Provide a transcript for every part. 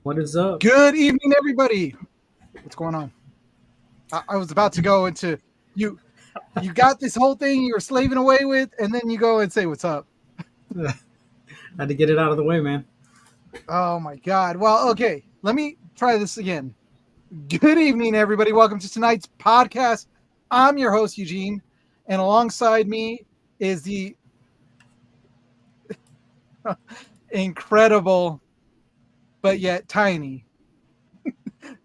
What is up? Good evening, everybody. What's going on? I was about to go into you. You got this whole thing you were slaving away with, and then you go and say, "What's up?" Had to get it out of the way, man. Oh my God. Well, okay. Let me try this again. Good evening, everybody. Welcome to tonight's podcast. I'm your host, Eugene, and alongside me is the incredible, but yet tiny, Hey,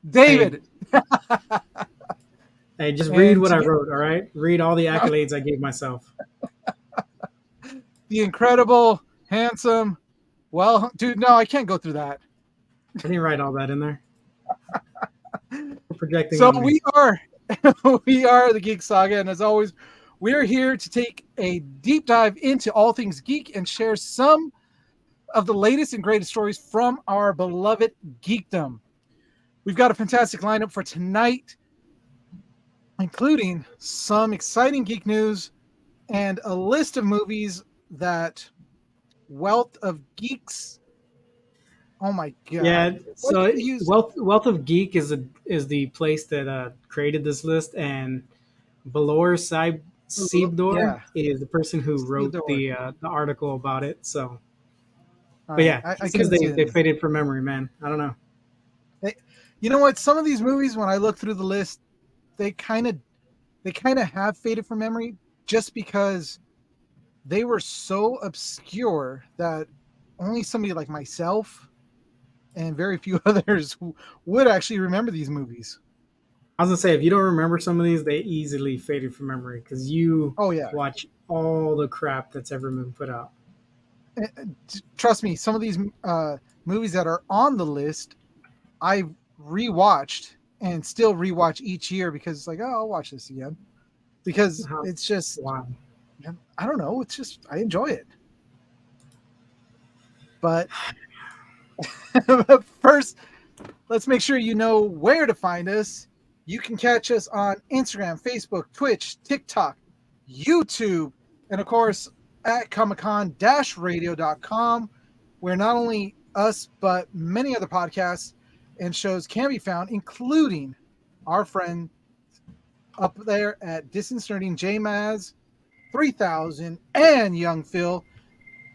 David. hey, just read And what to I get wrote, all right? Read all the accolades I gave myself. the incredible, handsome, well, dude, no, I can't go through that. I didn't write all that in there. You're projecting So on me. we are we are the Geek Saga, and as always, we're here to take a deep dive into all things geek and share some of the latest and greatest stories from our beloved geekdom. We've got a fantastic lineup for tonight, including some exciting geek news and a list of movies that Wealth of Geeks. Oh my Yeah, God. What so did you use? Wealth of Geek is the place that created this list, and Balor Siebdor Yeah. is the person who wrote Theodore. the article about it. So, All but right. yeah, I he says couldn't see they it. faded from memory, man. I don't know. You know what? Some of these movies, when I look through the list, they kind of have faded from memory just because they were so obscure that only somebody like myself and very few others would actually remember these movies. I was gonna say if you don't remember some of these, they easily faded from memory because you Oh yeah, watch all the crap that's ever been put out. trust me. Some of these movies that are on the list, I rewatched and still rewatch each year because it's like, oh, I'll watch this again because How, it's just, wow. I don't know. It's just I enjoy it. But first, let's make sure you know where to find us. You can catch us on Instagram, Facebook, Twitch, TikTok, YouTube, and of course at comiccon-radio.com, where not only us, but many other podcasts and shows can be found, including our friend up there at Distance Nerding, JMaz 3000, and Young Phil.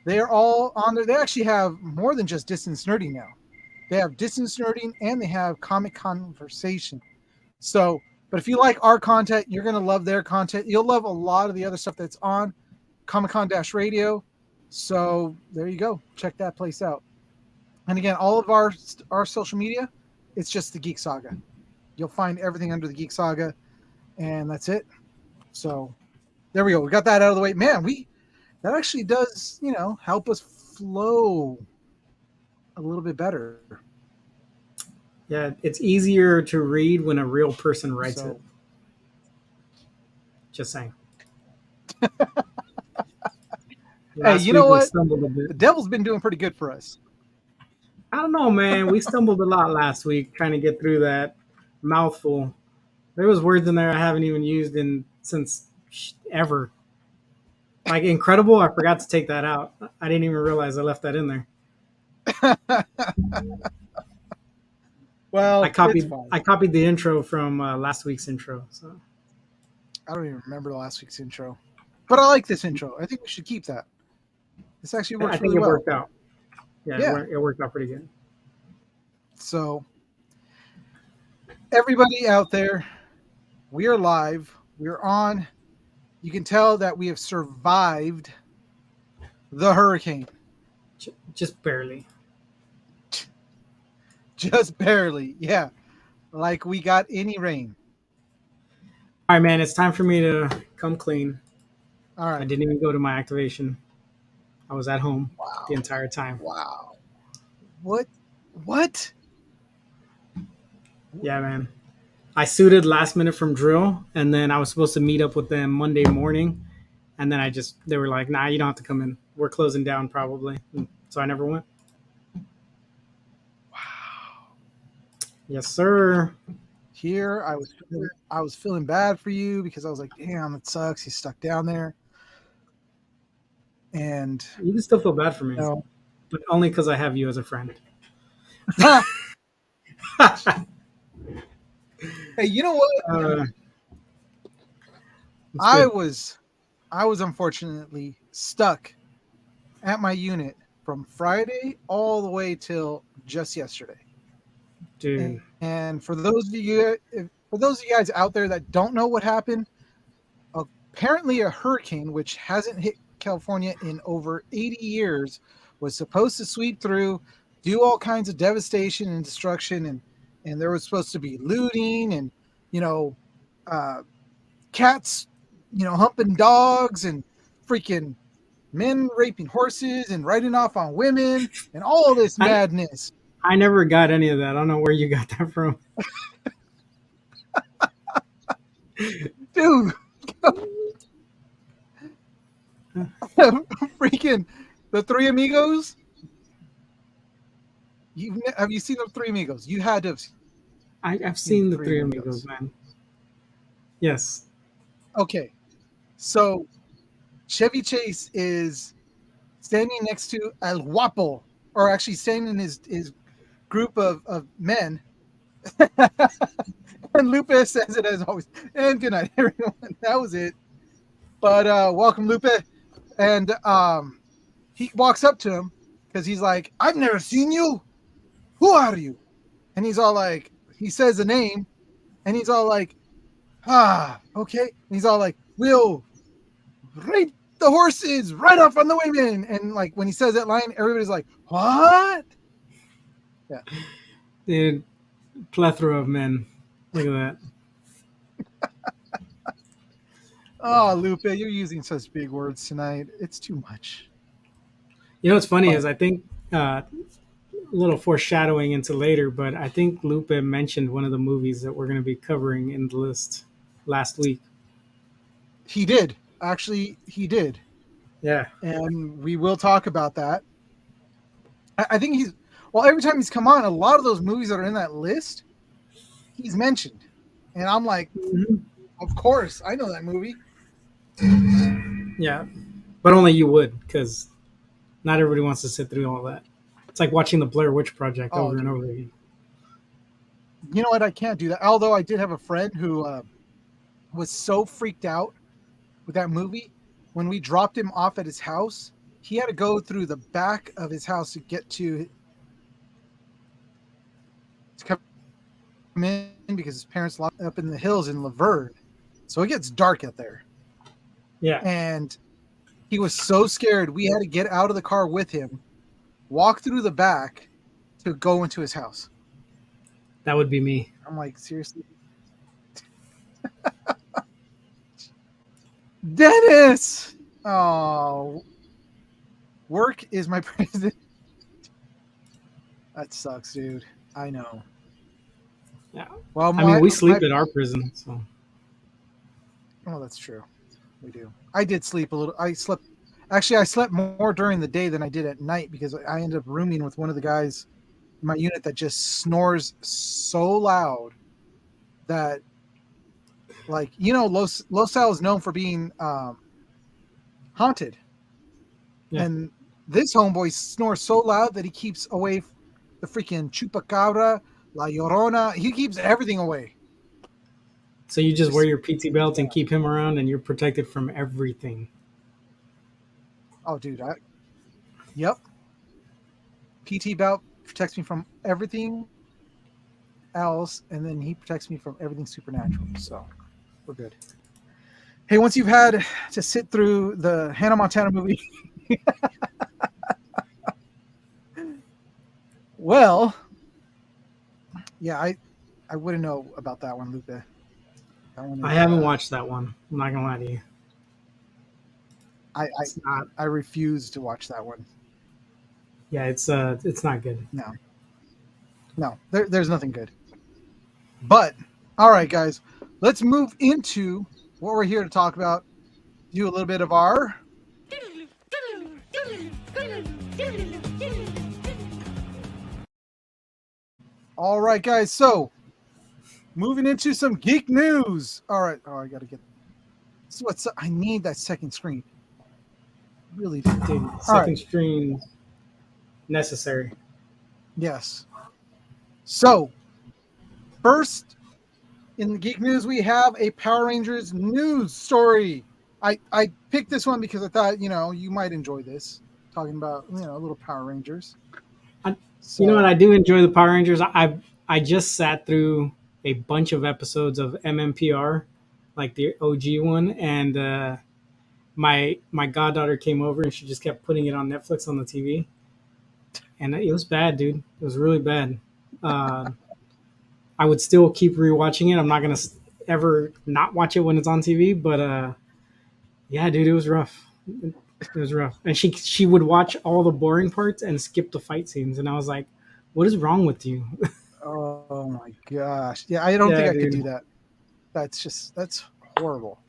They are all on there. They actually have more than just Distance Nerding now. They have Distance Nerding and they have Comic Conversation. So, but if you like our content, you're going to love their content. You'll love a lot of the other stuff that's on Comic Con-Radio. So there you go. Check that place out. And again, all of our social media, it's just the Geek Saga. You'll find everything under the Geek Saga, and that's it. So there we go. We got that out of the way. Man, that actually does, help us flow a little bit better. Yeah, it's easier to read when a real person writes So, it. Just saying. hey, Last you week know we what? stumbled a bit. The devil's been doing pretty good for us. I don't know, man. We stumbled a lot last week trying to get through that mouthful. There was words in there I haven't even used in since ever. Like incredible, I forgot to take that out. I didn't even realize I left that in there. Well, it's fine. I copied the intro from last week's intro. So I don't even remember last week's intro, but I like this intro. I think we should keep that. This actually I works think really it well. worked out. Yeah, Yeah. it worked out pretty good. So, everybody out there, we are live. We're on. You can tell that we have survived the hurricane. Just barely. Just barely. Yeah. Like we got any rain. All right, man. It's time for me to come clean. All I right. didn't even go to my activation. I was at home the Wow. entire time. Wow. What? What? Yeah, man. I suited last minute from drill, and then I was supposed to meet up with them Monday morning, and then they were like, "Nah, you don't have to come in. We're closing down probably." And so I never went. Wow. Yes, sir. Here I was feeling bad for you because I was like, damn, it sucks. He's stuck down there. And You can still feel bad for me, you know, but only because I have you as a friend. Hey, you know what? uh, it's I good, was I was unfortunately stuck at my unit from Friday all the way till just yesterday. dude. And for those of you guys out there that don't know what happened, apparently a hurricane which hasn't hit California in over 80 years was supposed to sweep through, do all kinds of devastation and destruction, and there was supposed to be looting and you know uh, cats humping dogs and freaking men raping horses and riding off on women and all this I madness. I never got any of that. I don't know where you got that from. Dude, freaking the Three Amigos. Have you seen the Three Amigos? You had to have I've seen the seen the Three Three Amigos, Amigos. man. Yes. Okay, so Chevy Chase is standing next to El Guapo, or actually standing in his group of men. And Lupe says it as always. And good night, everyone. That was it. But welcome, Lupe. And he walks up to him because he's like, I've never seen you. Who are you? And he's all like, he says a name, and he's all like, okay. And he's all like, we'll rape the horses right off on the women. And like when he says that line, everybody's like, what? Yeah. Dude, plethora of men. Look at that. Oh, Lupe, you're using such big words tonight. It's too much. You know what's funny But is I think a little foreshadowing into later, but I think Lupe mentioned one of the movies that we're going to be covering in the list last week. he did. Actually, he did. Yeah. And we will talk about that. I think well, every time he's come on, a lot of those movies that are in that list, he's mentioned. And I'm like, Mhm. of course, I know that movie. Yeah. But only you would, because not everybody wants to sit through all that. It's like watching the Blair Witch Project Oh, over and dude. over again. You know what? I can't do that. Although I did have a friend who was so freaked out with that movie. When we dropped him off at his house, he had to go through the back of his house to get to come in because his parents locked up in the hills in Laverne. So it gets dark out there. Yeah. And he was so scared. We had to get out of the car with him, walk through the back to go into his house. That would be me. I'm like, seriously? Dennis! Oh, work is my president. That sucks, dude. I know. Yeah. Well, I mean, we sleep at our prison, so. Oh, that's true. We do. I did sleep a little. I slept. Actually, I slept more during the day than I did at night because I ended up rooming with one of the guys in my unit that just snores so loud that, like, Los Al is known for being haunted, Yeah. and this homeboy snores so loud that he keeps away the freaking chupacabra, la llorona. He keeps everything away. So you just wear Just your PT belt and keep him around, and you're protected from everything. oh, dude. Yep. PT belt protects me from everything else, and then he protects me from everything supernatural. So we're good. Hey, once you've had to sit through the Hannah Montana movie, well, yeah, I wouldn't know about that one, Lupe. That one I is haven't watched that one. I'm not gonna lie to you. I, I It's not. I refuse to watch that one. Yeah, it's not good. No, no, there's nothing good. But all right, guys, let's move into what we're here to talk about. Do a little bit of our all right, guys. So moving into some geek news. All right. Oh, I got to get. So what's I need that second screen. Really do. Dude, All second right. stream necessary. Yes. So first in the geek news, we have a Power Rangers news story. I picked this one because I thought, you might enjoy this, talking about, little Power Rangers. I, you know what? So, I do enjoy the Power Rangers. I just sat through a bunch of episodes of MMPR, like the OG one, and my goddaughter came over and she just kept putting it on Netflix on the TV, and it was bad, dude. It was really bad. Uh, I would still keep rewatching it. I'm not gonna ever not watch it when it's on TV, but yeah, dude, it was rough. It was rough, and she would watch all the boring parts and skip the fight scenes, and I was like, "What is wrong with you?" oh my gosh. Yeah, I don't think Yeah, I could dude. do that. That's horrible.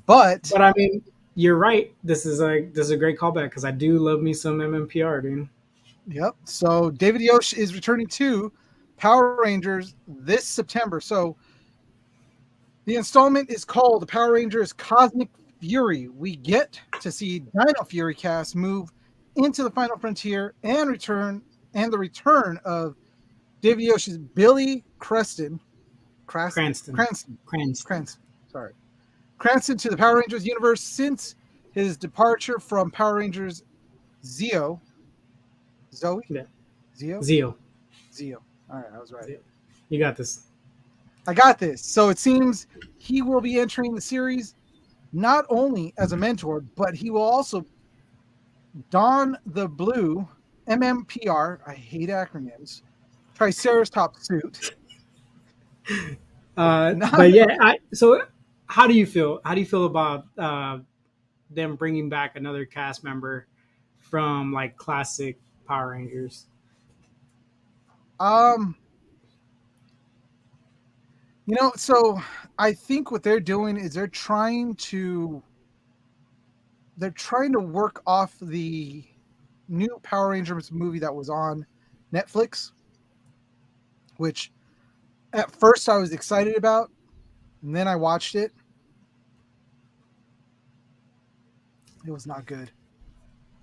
But But I mean, you're right. This is a great callback because I do love me some MMPR, dude. yep. So David Yosh is returning to Power Rangers this September. So the installment is called The Power Rangers Cosmic Fury. We get to see Dino Fury cast move into the final frontier and the return of David Yosh's Billy Cranston, Cranston. Cranston. Cranston. Sorry. Cranston to the Power Rangers universe since his departure from Power Rangers Zeo. Zoe? Yeah, Zeo? Zio. Zeo. All right, I was right. Zio. You got this. I got this. So it seems he will be entering the series not only as a mentor, but he will also don the blue MMPR. I hate acronyms. Triceratops suit. Not But yeah, so how do you feel? How do you feel about them bringing back another cast member from like classic Power Rangers? um so I think what they're doing is they're trying to work off the new Power Rangers movie that was on Netflix, which at first I was excited about, and then I watched it. It was not good.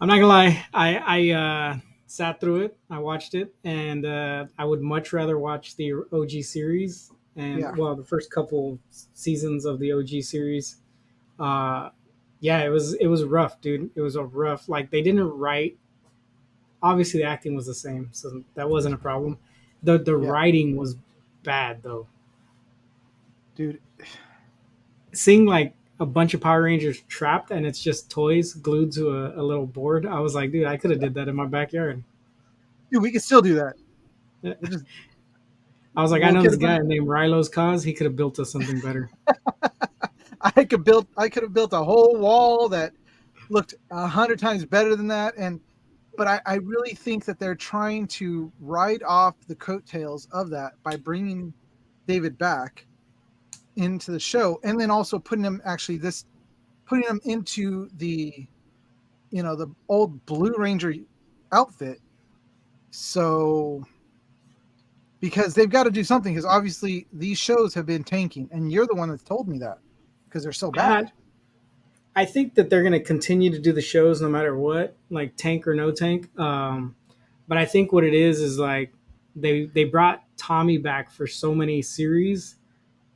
I'm not gonna lie. I sat through it. I watched it, and I would much rather watch the OG series and Yeah. well, the first couple seasons of the OG series. Uh, yeah, it was rough, dude. It was a rough. Like they didn't write. Obviously, the acting was the same, so that wasn't a problem. The Yeah. writing was bad though. Dude. Seeing like a bunch of Power Rangers trapped and it's just toys glued to a little board, I was like, dude, I could have did that in my backyard. Dude, we can still do that. We'll I just was like, I we'll know get this a bunch. guy named Rilo's cause. He could have built us something better. I could have built a whole wall that looked 100 times better than that. But I really think that they're trying to ride off the coattails of that by bringing David back into the show, and then also putting him into the old Blue Ranger outfit. So because they've got to do something, because obviously these shows have been tanking, and you're the one that's told me that because they're so Uh, bad. I think that they're going to continue to do the shows no matter what, like tank or no tank. But I think what it is like they brought Tommy back for so many series,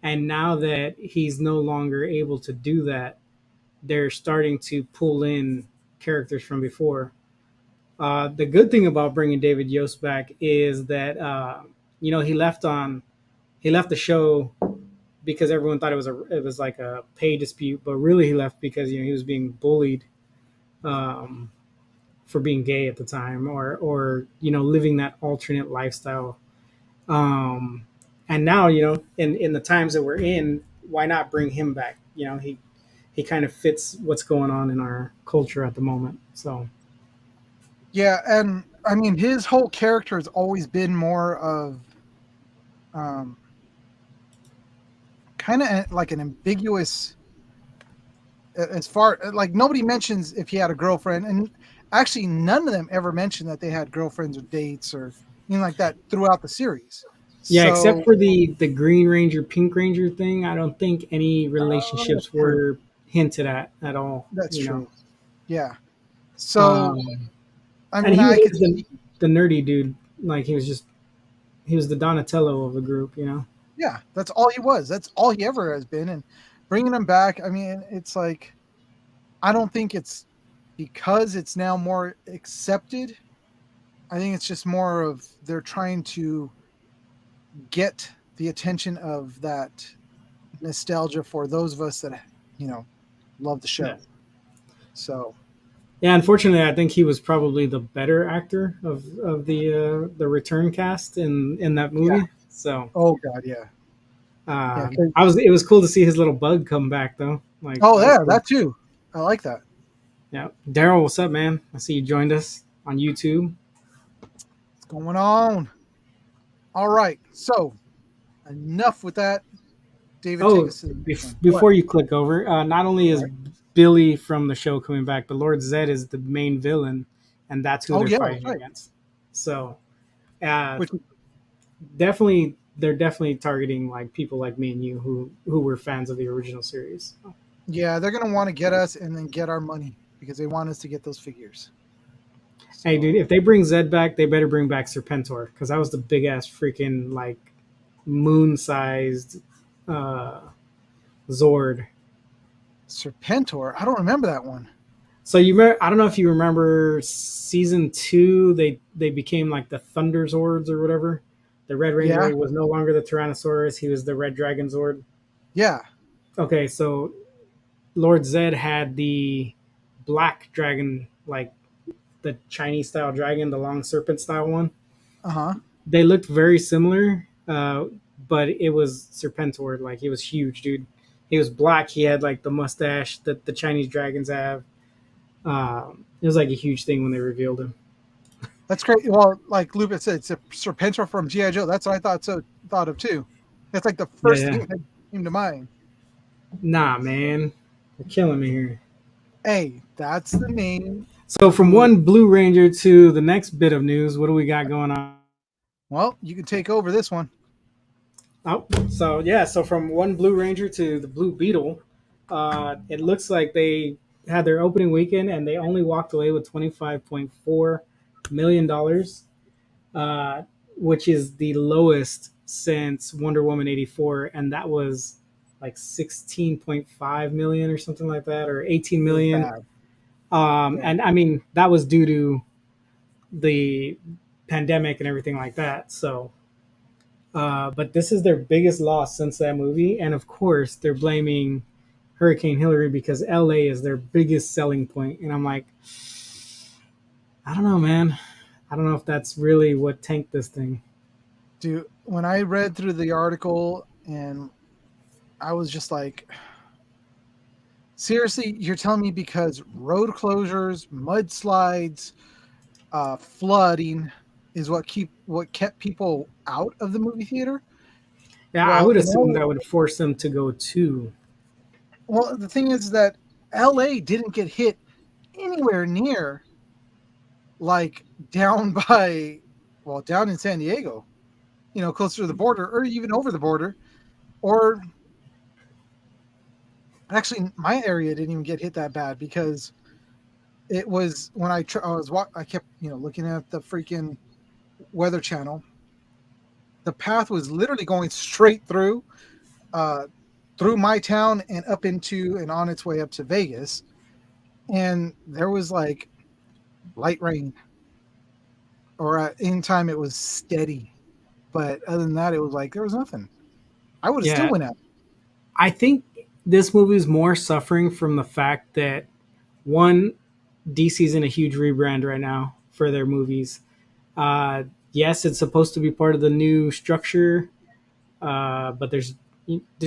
and now that he's no longer able to do that, they're starting to pull in characters from before. The good thing about bringing David Yost back is that he left the show because everyone thought it was like a pay dispute, but really he left because he was being bullied um, for being gay at the time or living that alternate lifestyle. Um, and now in the times that we're in, why not bring him back? He kind of fits what's going on in our culture at the moment. So Yeah, and I mean his whole character has always been more of um, kind of like an ambiguous, as far like nobody mentions if he had a girlfriend, and actually none of them ever mentioned that they had girlfriends or dates or anything like that throughout the series. yeah, except So for the Green Ranger, Pink Ranger thing, I don't think any that's relationships true. were hinted at all. That's You know, true. Yeah. So um, I and mean he was I could always see. the nerdy dude. Like he was just he was the Donatello of the group, you know. Yeah, that's all he was. That's all he ever has been. And bringing him back, I mean, it's like I don't think it's because it's now more accepted. I think it's just more of they're trying to get the attention of that nostalgia for those of us that you know love the Yeah. show. So Yeah, unfortunately, I think he was probably the better actor of the return cast in that yeah. movie. So Oh god, yeah, yeah. I was it was cool to see his little bug come back though. Like Oh that was yeah, cool. that too. I like that. Yeah, Daryl, what's up, man? I see you joined us on YouTube. What's going on? All right. So enough with that. David, take Oh, us to the next one. What? before you click over, not only All is right. Billy from the show coming back, but Lord Zed is the main villain, and that's who Oh they're yeah, that's fighting right. against. So, uh, Which definitely, they're definitely targeting like people like me and you who were fans of the original series. yeah, they're gonna want to get us and then get our money because they want us to get those figures. Hey, dude, So if they bring Zed back, they better bring back Serpentor because that was the big ass freaking like moon-sized uh, Zord. Serpentor, I don't remember that one. So you remember, I don't know if you remember season two, they became like the Thunder Zords or whatever. The Red Yeah, Ranger was no longer the Tyrannosaurus; he was the Red Dragon Zord. yeah. Okay, so Lord Zed had the Black Dragon, like the Chinese style dragon, the long serpent style one. Uh huh. They looked very similar, but it was Serpentor. Like he was huge, dude. He was black. He had like the mustache that the Chinese dragons have. It was like a huge thing when they revealed him. That's great. Well, like Lupus said, it's a Serpentor from GI Joe. That's what I thought of too. That's like the Yeah, first yeah. thing that came to mind. Nah, man, you're killing me here. Hey, that's the name. So from Who? one Blue Ranger to the next bit of news, what do we got going on? Well, you can take over this one. Oh, so yeah, so from one Blue Ranger to the Blue Beetle, it looks like they had their opening weekend and they only walked away with $25.4 million, uh, which is the lowest since Wonder Woman 84, and that was like 16.5 million or something like that, or 18 It was million. bad. Yeah. And I mean that was due to the pandemic and everything like that. So but this is their biggest loss since that movie, and of course they're blaming Hurricane Hillary because LA is their biggest selling point. And I'm like, I don't know, man. I don't know if that's really what tanked this thing. Dude, when I read through the article and I was just like, seriously, you're telling me because road closures, mudslides, flooding is what kept people out of the movie theater? Yeah, I Well, would in assume L- that would force them to go too. well, the thing is that LA didn't get hit anywhere near like down by down in San Diego, closer to the border or even over the border. Or actually my area didn't even get hit that bad because it was when I kept looking at the freaking weather channel. The path was literally going straight uh through my town and up into and on its way up to Vegas, and there was like light rain, or in time it was steady, but other than that it was like there was nothing. I would have still Yeah, went out. I think this movie is more suffering from the fact that one, DC's in a huge rebrand right now for their movies. Yes, it's supposed to be part of the new structure, but there's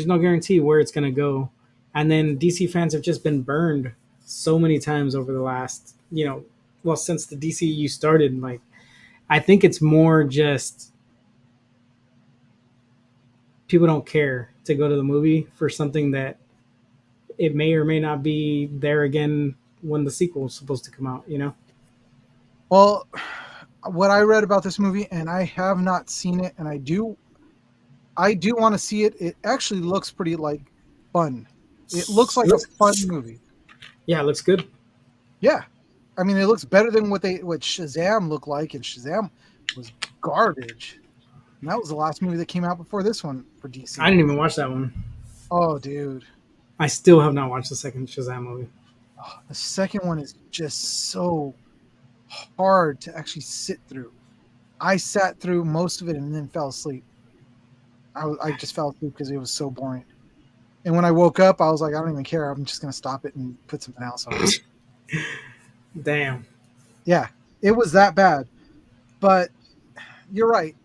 no guarantee where it's gonna go. And then DC fans have just been burned so many times over the last, well, since the DCU started. Like, I think it's more just people don't care to go to the movie for something that it may or may not be there again when the sequel is supposed to come out. Well, what I read about this movie, and I have not seen it, and I do want to see it. It actually looks pretty like fun. It looks like a fun movie. Yeah, it looks good. Yeah. I mean, it looks better than what Shazam looked like, and Shazam was garbage. And that was the last movie that came out before this one for I DC. didn't even watch that one. Oh, dude. I still have not watched the second Shazam movie. Oh, the second one is just so hard to actually sit through. I sat through most of it and then fell asleep. I just fell asleep because it was so boring. And when I woke up, I was like, I don't even care. I'm just going to stop it and put something else on. Damn. Yeah, it was that bad. But you're right.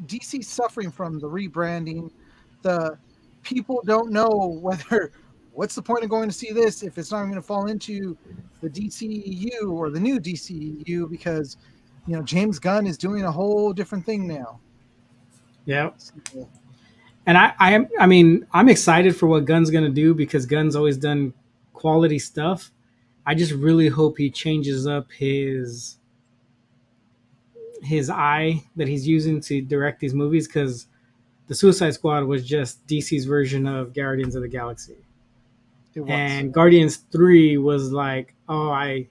DC's suffering from the rebranding. The people don't know whether what's the point of going to see this if it's not going to fall into the DCEU or the new DCEU because James Gunn is doing a whole different thing now. Yeah. So, And I mean, I'm excited for what Gunn's gonna do because Gunn's always done quality stuff. I just really hope he changes up his eye that he's using to direct these movies because the Suicide Squad was just DC's version of Guardians of the Galaxy, it was. and Guardians 3 was like, oh, I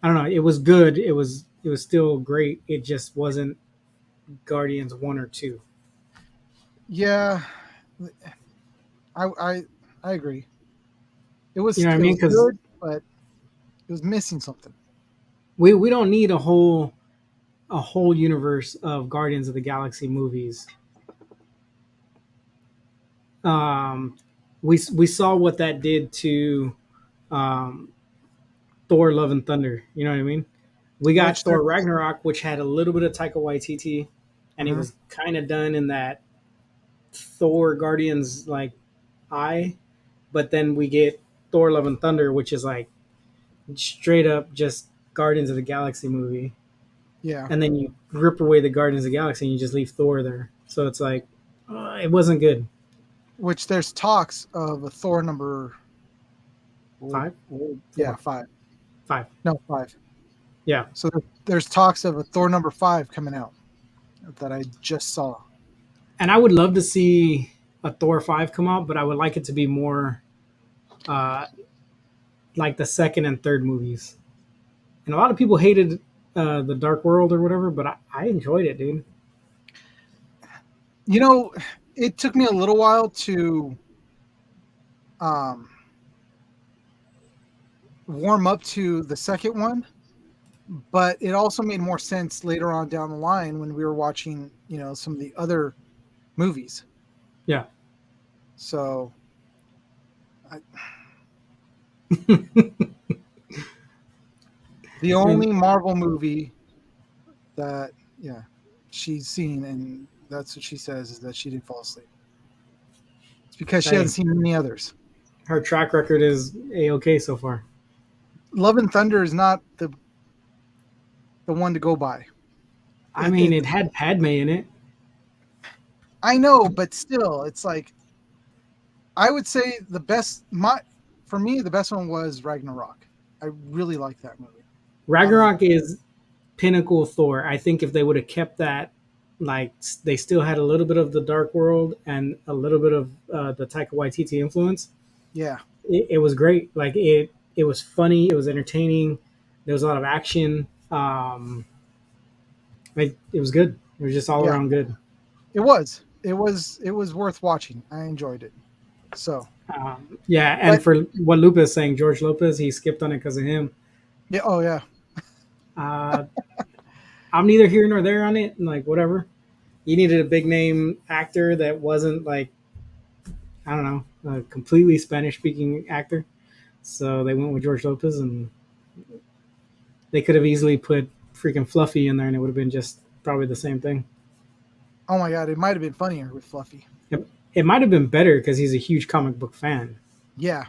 don't know, it was good, it was still great, it just wasn't Guardians 1 or 2. Yeah, I I agree. It You was know what I it mean? was Because good, but it was missing something. we don't need a whole universe of Guardians of the Galaxy movies. Um, we saw what that did to um, Thor: Love and Thunder. You know what I mean? We got Which Thor there's Ragnarok, which had a little bit of Taika Waititi, and it mhm, was kind of done in that Thor Guardians like eye. But then we get Thor: Love and Thunder, which is like straight up just Guardians of the Galaxy movie. yeah. And then you rip away the Guardians of the Galaxy and you just leave Thor there. So it's like it wasn't good. Which there's talks of a Thor number. Five, Yeah, four, five. five. No, five. Yeah, So there's talks of a Thor number 5 coming out that I just saw. and I would love to see a Thor 5 come out, but I would like it to be more uh, like the second and third movies. And a lot of people hated the Dark World or whatever, but I enjoyed it, dude. You know, it took me a little while to um, warm up to the second one, but it also made more sense later on down the line when we were watching, some of the other movies. Yeah. So, I, the And only Marvel movie that, yeah, she's seen, and that's what she says, is that she didn't fall asleep. It's because she hasn't hey, seen any others. her track record is a-okay so far. Love and Thunder is not the one to go by. I It, mean, it it had Padme in it. I know, but still, it's like I would say the best. For me, the best one was Ragnarok. I really like that movie. Out of Ragnarok is pinnacle Thor. I think if they would have kept that, like they still had a little bit of the Dark World and a little bit of the Taika Waititi influence, yeah, it was great. Like it was funny. It was entertaining. There was a lot of action. It was good. It was just all yeah, around good. it was worth watching. I enjoyed it. So, Yeah, and but for what Lupe is saying, George Lopez, he skipped on it because of him. yeah, oh yeah, Uh, I'm neither here nor there on it. Like whatever. You needed a big name actor that wasn't like I don't know a completely Spanish speaking actor. So they went with George Lopez, and they could have easily put freaking Fluffy in there, and it would have been just probably the same thing. oh my god, it might have been funnier with Fluffy. It might have been better because he's a huge comic book fan. Yeah,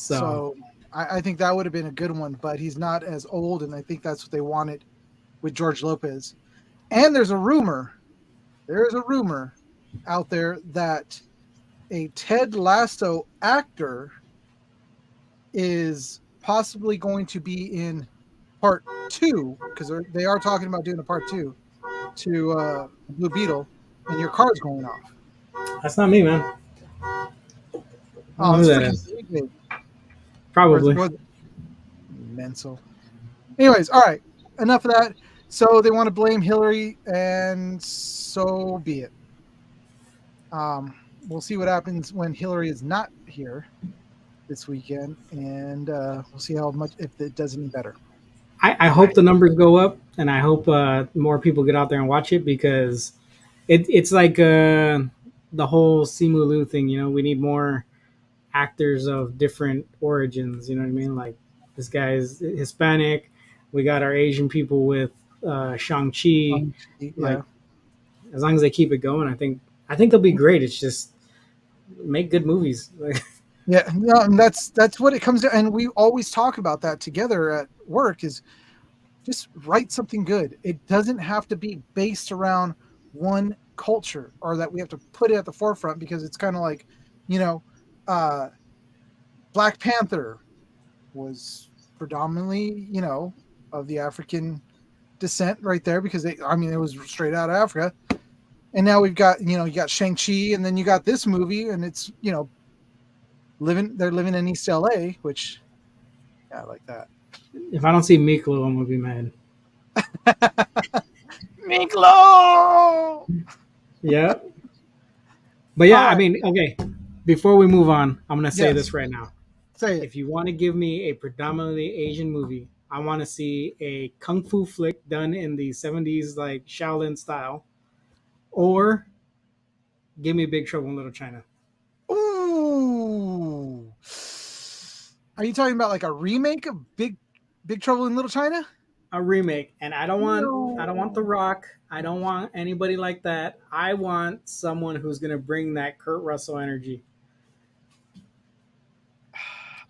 So so I think that would have been a good one, but he's not as old, and I think that's what they wanted with George Lopez. And there is a rumor out there that a Ted Lasso actor is possibly going to be in part 2 because they are talking about doing a part 2 to Blue Beetle, and your car's going off. that's not me, man. I don't Oh, know who it's that freaking is. David. Or, Probably. or mental. Anyways, all right. Enough of that. So they want to blame Hillary, and so be it. We'll see what happens when Hillary is not here this weekend, and we'll see how much if it does any better. I hope the numbers go up, and I hope more people get out there and watch it because it's like the whole Simu Liu thing. You know, we need more actors of different origins. You know what I mean? Like this guy's Hispanic. We got our Asian people with Shang Chi. Yeah, Like as long as they keep it going, I think they'll be great. It's just make good movies. yeah, no, and that's what it comes to. And we always talk about that together at work. Is just write something good. It doesn't have to be based around one culture or that we have to put it at the forefront because it's kind of like, you know, uh, Black Panther was predominantly, of the African descent right there because it was straight out of Africa. And now we've got, you got Shang-Chi and then you got this movie and it's, they're living in East LA, which yeah, I like that. If I don't see Miklo, I'm gonna be mad. Miklo! Yeah, but All yeah, I right. mean, okay. Before we move on, I'm gonna say Yes. this right now. Say it. If you want to give me a predominantly Asian movie, I want to see a kung fu flick done in the 70s, like Shaolin style, or give me Big Trouble in Little China. Ooh. Are you talking about like a remake of Big Trouble in Little China? A remake, and I don't want The No. Rock. I don't want anybody like that. I want someone who's gonna bring that Kurt Russell energy.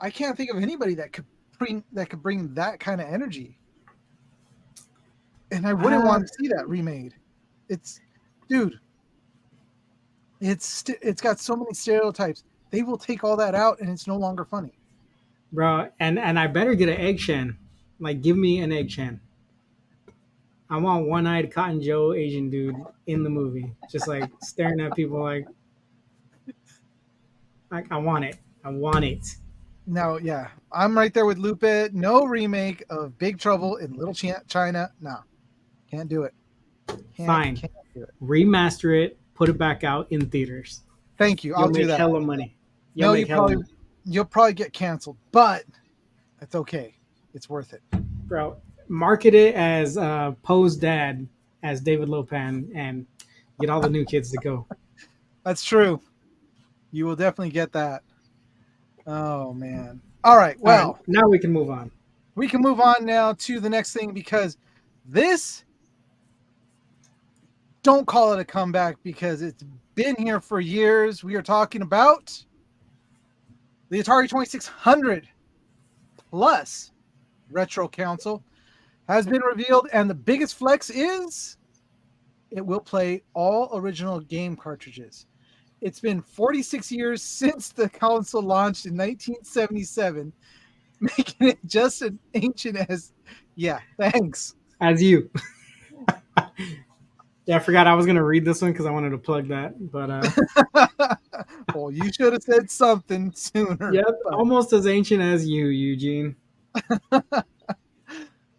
I can't think of anybody that could bring that kind of energy. And I wouldn't Ah, want to see that remade. It's dude, it's got so many stereotypes. They will take all that out and it's no longer funny. bro, and I better get an egg Shan. Like, give me an egg Shan. I want one-eyed Cotton Joe Asian dude in the movie, just like staring at people like I want it. I want it. No, yeah. I'm right there with Lupe. No remake of Big Trouble in Little China. No. Can't do it. Can't Fine. can't do it. Remaster it, put it back out in theaters. Thank you. I'll You'll do make that. hella money. You'll No, make hella money. you'll probably get canceled, but it's okay. It's worth it. Bro, market it as Poe's dad as David Lopan and get all the new kids to go. That's true. You will definitely get that. Oh man. All right. All right, Well, now we can move on. we can move on now to the next thing because this don't call it a comeback because it's been here for years. We are talking about the Atari 2600 Plus Retro Console has been revealed, and the biggest flex is it will play all original game cartridges. It's been 46 years since the console launched in 1977, making it just as ancient as, yeah, thanks. As you. Yeah, I forgot I was gonna read this one because I wanted to plug that. But Well, you should have said something sooner. yep, almost as ancient as you, Eugene.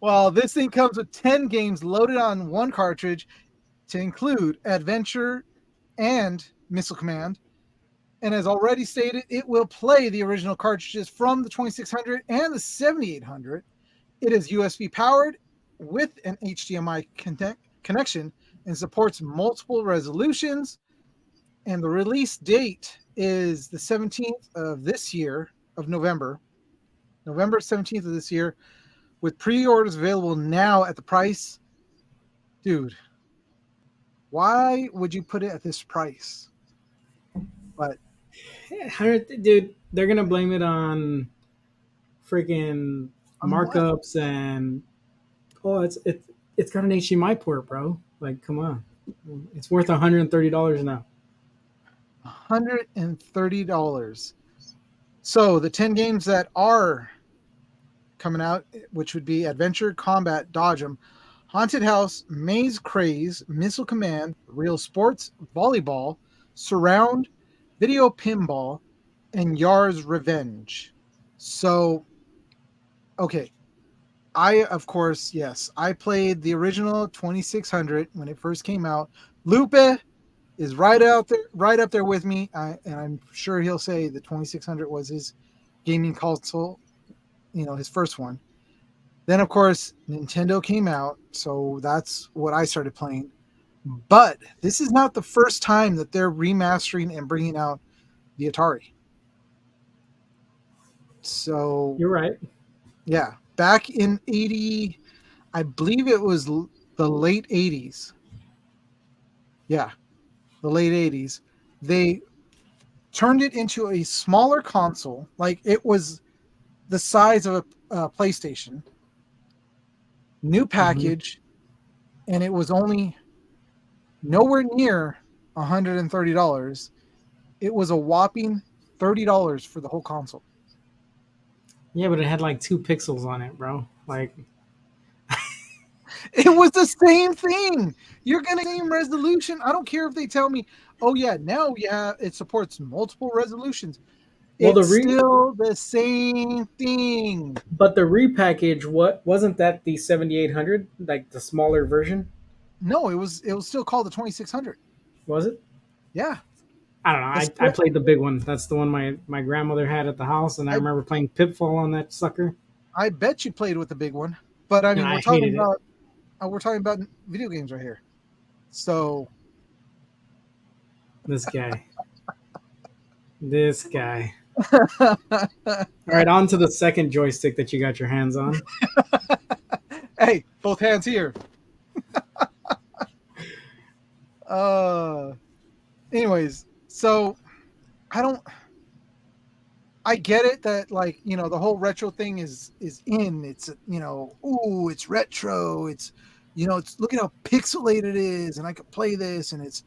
Well, this thing comes with 10 games loaded on one cartridge to include Adventure and Missile Command. And as already stated, it will play the original cartridges from the 2600 and the 7800. It is USB powered with an HDMI connection and supports multiple resolutions. And the release date is the 17th of this year, of November 17th of this year, with pre-orders available now at the price. Dude, why would you put it at this price? But Dude, they're gonna blame it on freaking what? markups and it's got an HDMI port, bro. Like, come on, it's worth $130 now. $130. So the 10 games that are coming out, which would be Adventure, Combat, Dodge 'em, Haunted House, Maze Craze, Missile Command, Real Sports, Volleyball, Surround, Video Pinball, and Yar's Revenge. So, okay. I, of course, yes, I played the original 2600 when it first came out. Lupe is right up there with me, and I'm sure he'll say the 2600 was his gaming console, his first one. Then, of course, Nintendo came out, so that's what I started playing. But this is not the first time that they're remastering and bringing out the Atari. So, You're right. yeah, back in 80, I believe it was the late 80s. Yeah, the late 80s. They turned it into a smaller console, like it was the size of a PlayStation, new Hmm. package, and it was only nowhere near $130. It was a whopping $30 for the whole console. Yeah, but it had like 2 pixels on it, bro. Like, It was the same thing. You're gonna same resolution. I don't care if they tell me, oh yeah, now yeah, it supports multiple resolutions. well, It's still the same thing. but the repackage, what wasn't that the 7800, like the smaller version? No, it was still called the 2600. Was it? Yeah. I don't know. The I split played the big one. That's the one my grandmother had at the house, and I I remember playing Pitfall on that sucker, I bet you played with the big one. But I and mean, I hated it. we're talking about video games right here. So, This guy, this guy. All right, on to the second joystick that you got your hands on. hey, both hands here. Uh anyways, so I don't I get it that, like, the whole retro thing is in. It's, ooh, it's retro. It's look at how pixelated it is, and I could play this, and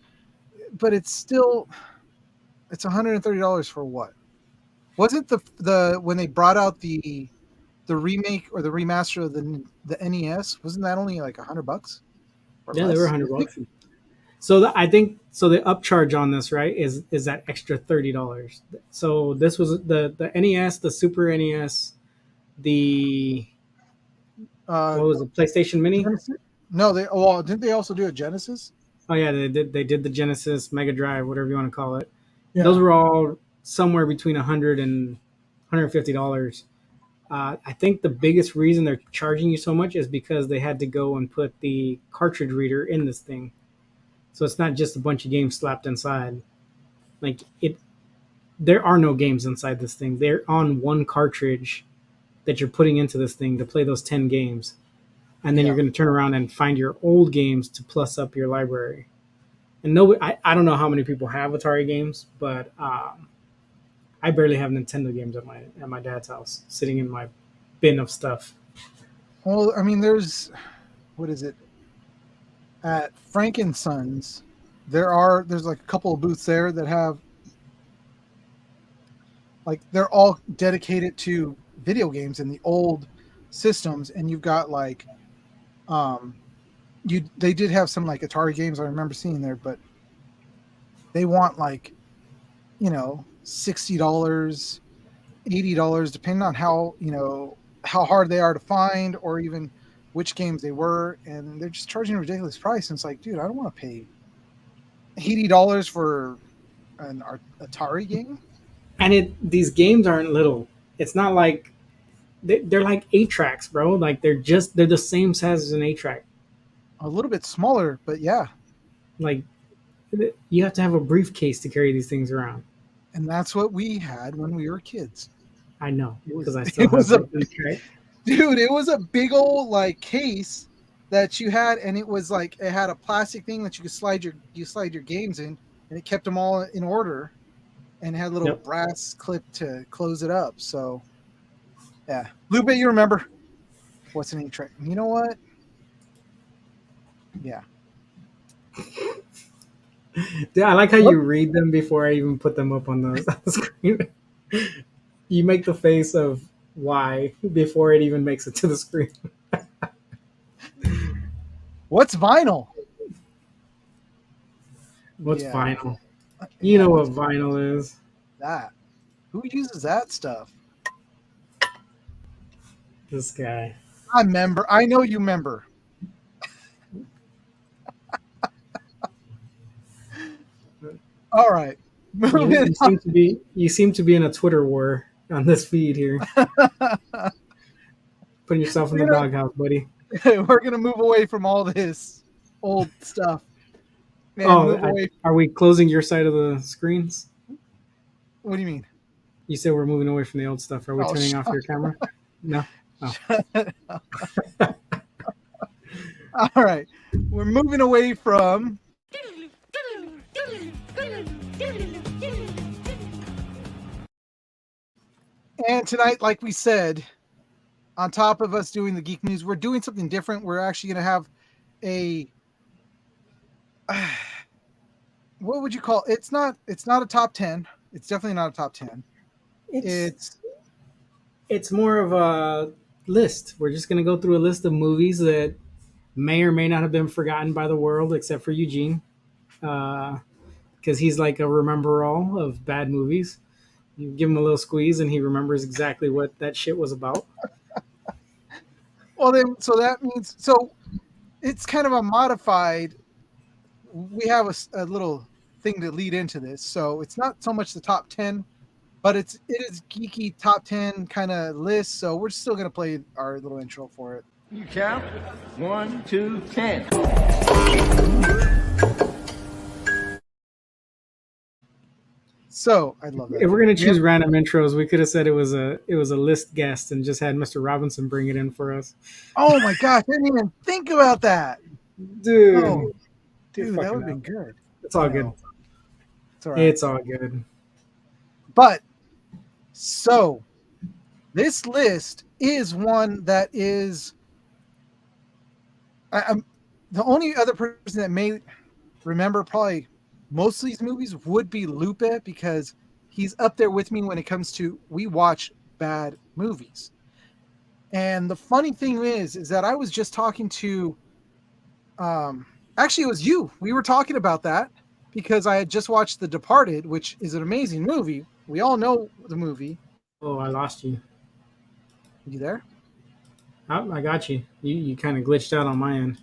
but it's still, it's $130 for what? Wasn't the when they brought out the remake or the remaster of the NES, wasn't that only like $100 or Yeah, they were less? 100 bucks. So I think so. The upcharge on this, right, is that extra $30. So this was the NES, the Super NES, the Uh, what was it, PlayStation Mini? Genesis? No, well, didn't they also do a Genesis? Oh yeah, they did the Genesis, Mega Drive, whatever you want to call it. Those Yeah. were all somewhere between 100 and $150. I think the biggest reason they're charging you so much is because they had to go and put the cartridge reader in this thing, so it's not just a bunch of games slapped inside. Like it, there are no games inside this thing. They're on one cartridge that you're putting into this thing to play those 10 games, and then Yeah. you're going to turn around and find your old games to plus up your library. And no, I don't know how many people have Atari games, but I barely have Nintendo games at my dad's house, sitting in my bin of stuff. Well, I mean, what is it? At Frank and Sons, there's like a couple of booths there that have, like, they're all dedicated to video games and the old systems, and you've got like, um they did have some like Atari games I remember seeing there, but they want like, $60, $80, depending on how hard they are to find, or even which games they were, and they're just charging a ridiculous price. And it's like, dude, I don't want to pay $80 for an Atari game. And these games aren't little. It's not like they're like 8 tracks, bro. Like they're the same size as an 8 track. A little bit smaller, but yeah. Like you have to have a briefcase to carry these things around. And that's what we had when we were kids. I know It was because I still it have was a both these, right? dude, it was a big old like case that you had, and it was like it had a plastic thing that you slide your games in, and it kept them all in order, and it had a little Yep. brass clip to close it up. So yeah, Lupe, you remember what's an 8 track? You know what? Yeah. Yeah, I like how What? you read them before I even put them up on the screen. You make the face of why before it even makes it to the screen. What's vinyl? What's Yeah, vinyl? You yeah. know what What's vinyl is. that? Who uses that stuff? This guy. I remember. I know you remember. All right. Moving You seem to be in a Twitter war on this feed here. Putting yourself in the doghouse, buddy. We're gonna move away from all this old stuff and Oh, move away. are we closing your side of the screens? What do you mean? You said we're moving away from the old stuff. Are we Oh, turning off your camera? No. Oh. All right. We're moving away from. And tonight, like we said, on top of us doing the geek news, we're doing something different. We're actually going to have a what would you call it? It's not a top 10. It's definitely not a top 10. It's more of a list. We're just going to go through a list of movies that may or may not have been forgotten by the world, except for Eugene, because he's like a remember all of bad movies. You give him a little squeeze, and he remembers exactly what that shit was about. Well, then, so that means it's kind of a modified. We have a little thing to lead into this, so it's not so much the top 10, but it is geeky top 10 kind of list. So we're still gonna play our little intro for it. You count 1, 2, 10. So I love that. If we're gonna choose random intros, we could have said it was a list guest and just had Mr. Robinson bring it in for us. Oh my gosh, I didn't even think about that, dude. Oh, dude, that would have been good. It's all good. It's all right. It's all good. But so this list is one that is. I'm the only other person that may remember probably most of these movies would be Lupe, because he's up there with me when it comes to we watch bad movies. And the funny thing is that I was just talking to, actually it was you. We were talking about that because I had just watched The Departed, which is an amazing movie. We all know the movie. Oh, I lost you. You there? Oh, I got you. You kind of glitched out on my end.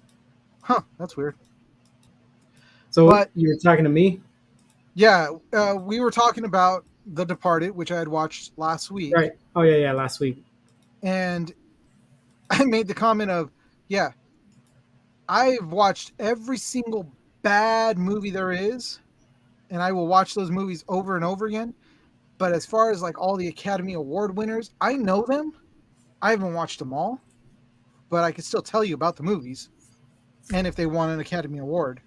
Huh, that's weird. So you were talking to me? Yeah, we were talking about The Departed, which I had watched last week. Right. Oh, yeah, last week. And I made the comment of, yeah, I've watched every single bad movie there is, and I will watch those movies over and over again. But as far as like all the Academy Award winners, I know them. I haven't watched them all, but I could still tell you about the movies and if they won an Academy Award.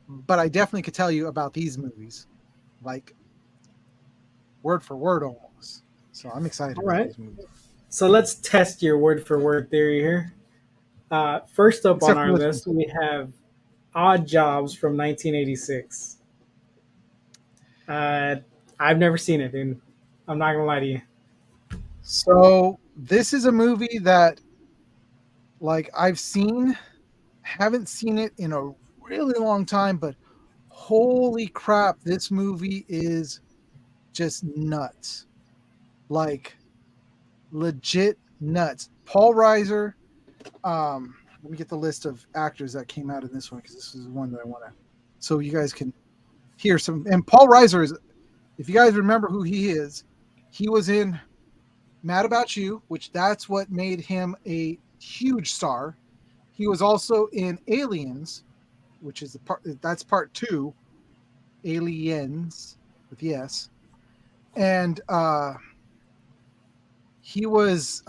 But I definitely could tell you about these movies, like word for word almost. So I'm excited about these movies. So let's test your word for word theory here. First up on our list, we have Odd Jobs from 1986. I've never seen it, dude. I'm not gonna lie to you. So this is a movie that, like, I've seen, haven't seen it in a really long time, but holy crap, this movie is just nuts. Like, legit nuts. Paul Reiser. Let me get the list of actors that came out in this one, because this is one that I want to, so you guys can hear some. And Paul Reiser is, if you guys remember who he is, he was in Mad About You, which that's what made him a huge star. He was also in Aliens, which is that's part 2, Aliens with the S. And he was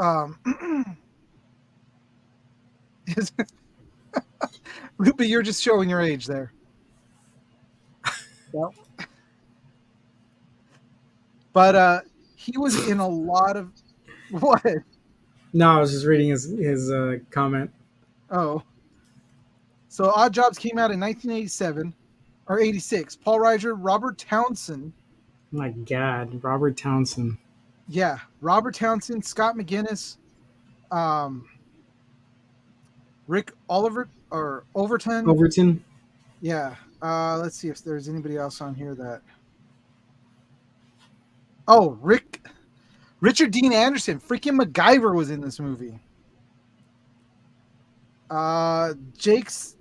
Ruby, you're just showing your age there. Well, but he was in a lot of what? No, I was just reading his comment. Oh, so Odd Jobs came out in 1987 or 86. Paul Reiser, Robert Townsend. My God, Robert Townsend. Yeah, Robert Townsend, Scott McGinnis, Rick Oliver or Overton. Overton. Yeah. Let's see if there's anybody else on here that. Oh, Richard Dean Anderson. Freaking MacGyver was in this movie. Jake's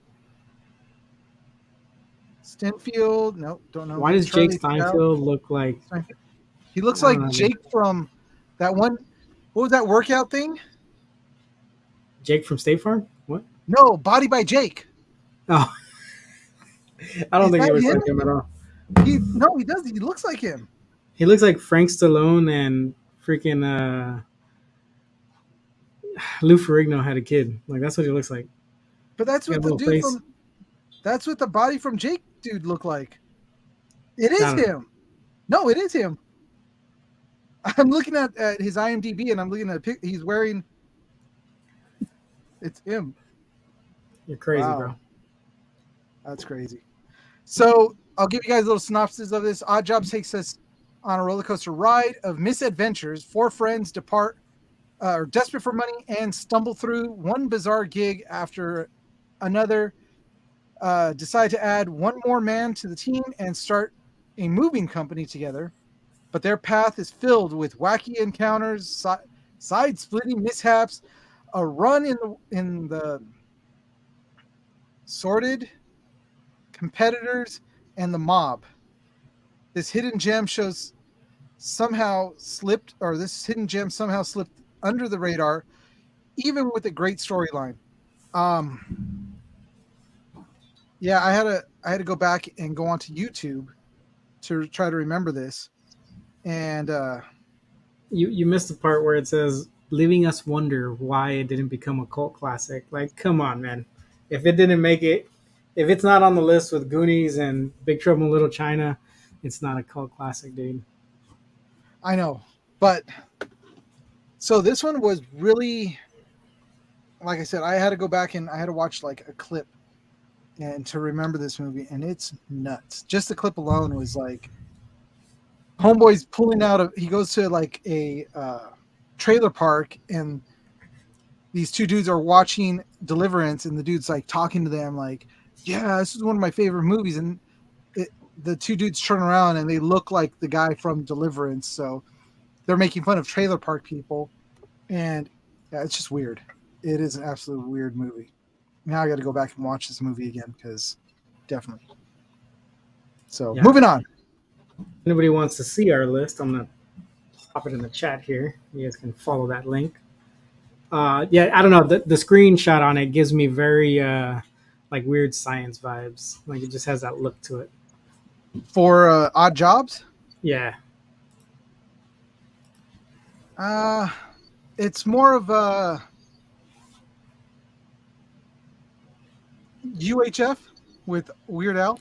Stenfield. No, don't know Why him. does Jake Charlie Stout. Steinfeld look like? He looks I don't like know. Jake from that one. What was that workout thing? Jake from State Farm? What? No, Body by Jake. Oh, I don't Is think he that looks him? like him at all. No, he does. He looks like him. He looks like Frank Stallone and freaking Lou Ferrigno had a kid. Like that's what he looks like. But that's He got what a the little dude face. from. That's what the body from Jake dude looked like. It is I don't know. him. No, it is him. I'm looking at his IMDb and I'm looking at a pic. He's wearing. It's him. You're crazy, Wow. bro. That's crazy. So I'll give you guys a little synopsis of this. Odd Jobs takes us on a roller coaster ride of misadventures. Four friends are desperate for money and stumble through one bizarre gig after another. Decide to add one more man to the team and start a moving company together. But their path is filled with wacky encounters, side-splitting mishaps, a run in the sordid competitors, and the mob. This hidden gem somehow slipped under the radar, even with a great storyline. Yeah, I had to go back and go onto YouTube to try to remember this, and You missed the part where it says leaving us wonder why it didn't become a cult classic. Like, come on, man. If it didn't make it, if it's not on the list with Goonies and Big Trouble in Little China, it's not a cult classic, dude. I know, but so this one was really, like I said, I had to go back and I had to watch like a clip and to remember this movie, and it's nuts. Just the clip alone was like, homeboy's pulling out he goes to like a trailer park, and these two dudes are watching Deliverance, and the dude's like talking to them like, yeah, this is one of my favorite movies, and the two dudes turn around and they look like the guy from Deliverance, so they're making fun of trailer park people, and yeah, it's just weird. It is an absolute weird movie. Now I got to go back and watch this movie again because definitely. So Yeah. moving on. If anybody wants to see our list, I'm gonna pop it in the chat here. You guys can follow that link. Yeah, I don't know. The screenshot on it gives me very like weird science vibes. Like it just has that look to it. For Odd Jobs, Yeah. it's more of a UHF with Weird Al.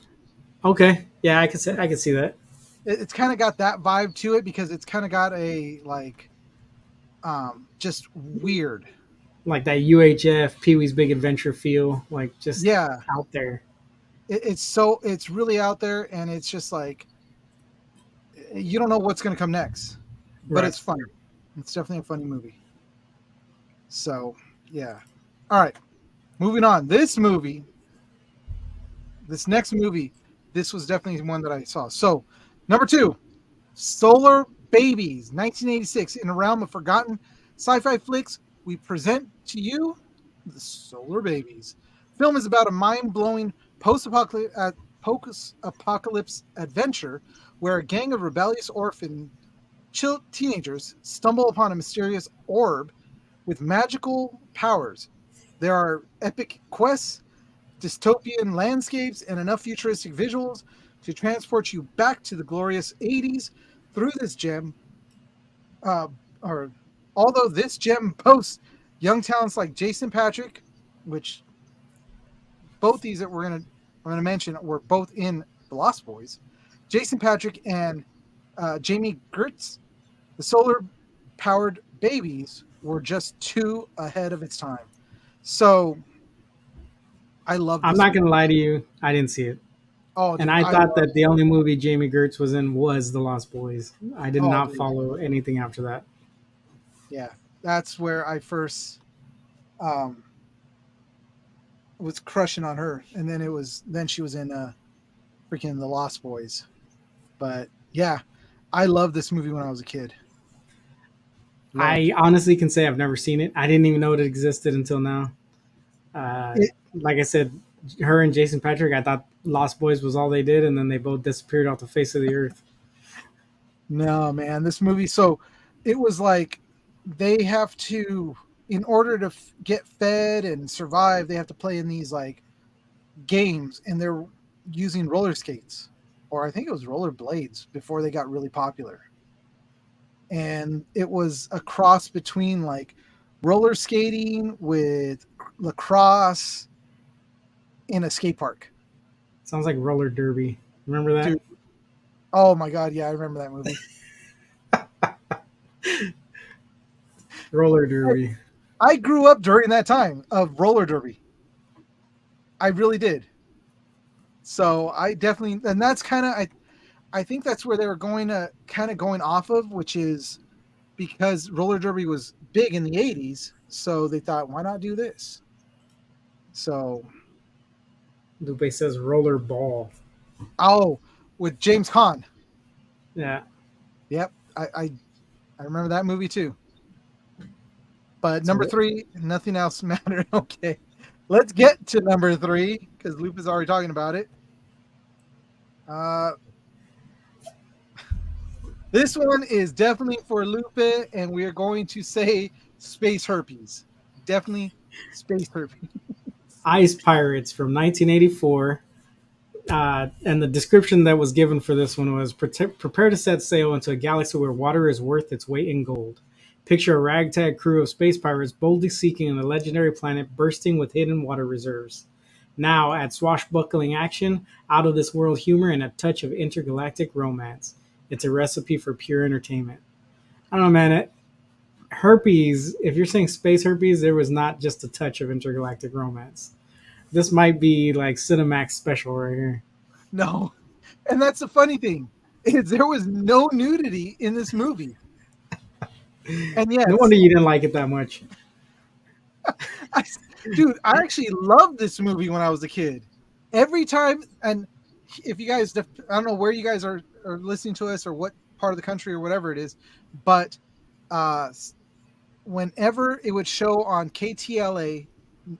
Okay. Yeah, I could see that. It's kind of got that vibe to it because it's kind of got a like, just weird. Like that UHF Pee Wee's Big Adventure feel, like just Yeah, out there. it's really out there, and it's just like you don't know what's going to come next, but Right. it's funny. It's definitely a funny movie. So yeah, all right, moving on. This next movie, this was definitely one that I saw. So number 2, Solar Babies, 1986. In a realm of forgotten sci-fi flicks, we present to you the Solar Babies. Film is about a mind-blowing post-apocalypse adventure where a gang of rebellious orphan teenagers stumble upon a mysterious orb with magical powers. There are epic quests, dystopian landscapes, and enough futuristic visuals to transport you back to the glorious 80s through this gem. Although this gem boasts young talents like Jason Patrick, which both these that I'm gonna mention were both in The Lost Boys, Jason Patrick and Jamie Gertz, the solar-powered babies were just too ahead of its time. So I love this I'm not movie. gonna lie to you, I didn't see it. Oh, And dude, I thought love that the only movie Jamie Gertz was in was The Lost Boys. I did Oh, not dude. follow anything after that. Yeah, that's where I first was crushing on her, and then she was in freaking The Lost Boys. But yeah, I loved this movie when I was a kid. Loved I it. honestly can say I've never seen it. I didn't even know it existed until now. It, Like I said, her and Jason Patrick, I thought Lost Boys was all they did, and then they both disappeared off the face of the earth. no, man, this movie. So it was like they have to, in order to get fed and survive, they have to play in these like games, and they're using roller skates, or I think it was roller blades before they got really popular. And it was a cross between like roller skating with lacrosse in a skate park. Sounds like roller derby. Remember that? Dude, oh my god, yeah, I remember that movie. Roller derby. I grew up during that time of roller derby. I really did. So I definitely, and that's kind of, I think that's where they were going to kind of going off of, which is because roller derby was big in the 80s. So they thought, why not do this? So, Lupe says roller ball. oh, with James Caan. Yeah. Yep. I remember that movie too. But number 3, nothing else mattered. Okay. Let's get to number 3 because Lupe is already talking about it. This one is definitely for Lupe, and we are going to say space herpes. Definitely space herpes. Ice Pirates from 1984. And the description that was given for this one was prepare to set sail into a galaxy where water is worth its weight in gold. Picture a ragtag crew of space pirates boldly seeking a legendary planet bursting with hidden water reserves. Now, add swashbuckling action, out of this world humor, and a touch of intergalactic romance. It's a recipe for pure entertainment. I don't know, man. Herpes, if you're saying space herpes, there was not just a touch of intergalactic romance. This might be like Cinemax special right here. No. And that's the funny thing is there was no nudity in this movie. And yes, No wonder you didn't like it that much. Dude, I actually loved this movie when I was a kid. Every time, and if you guys, I don't know where you guys are listening to us or what part of the country or whatever it is, but whenever it would show on KTLA,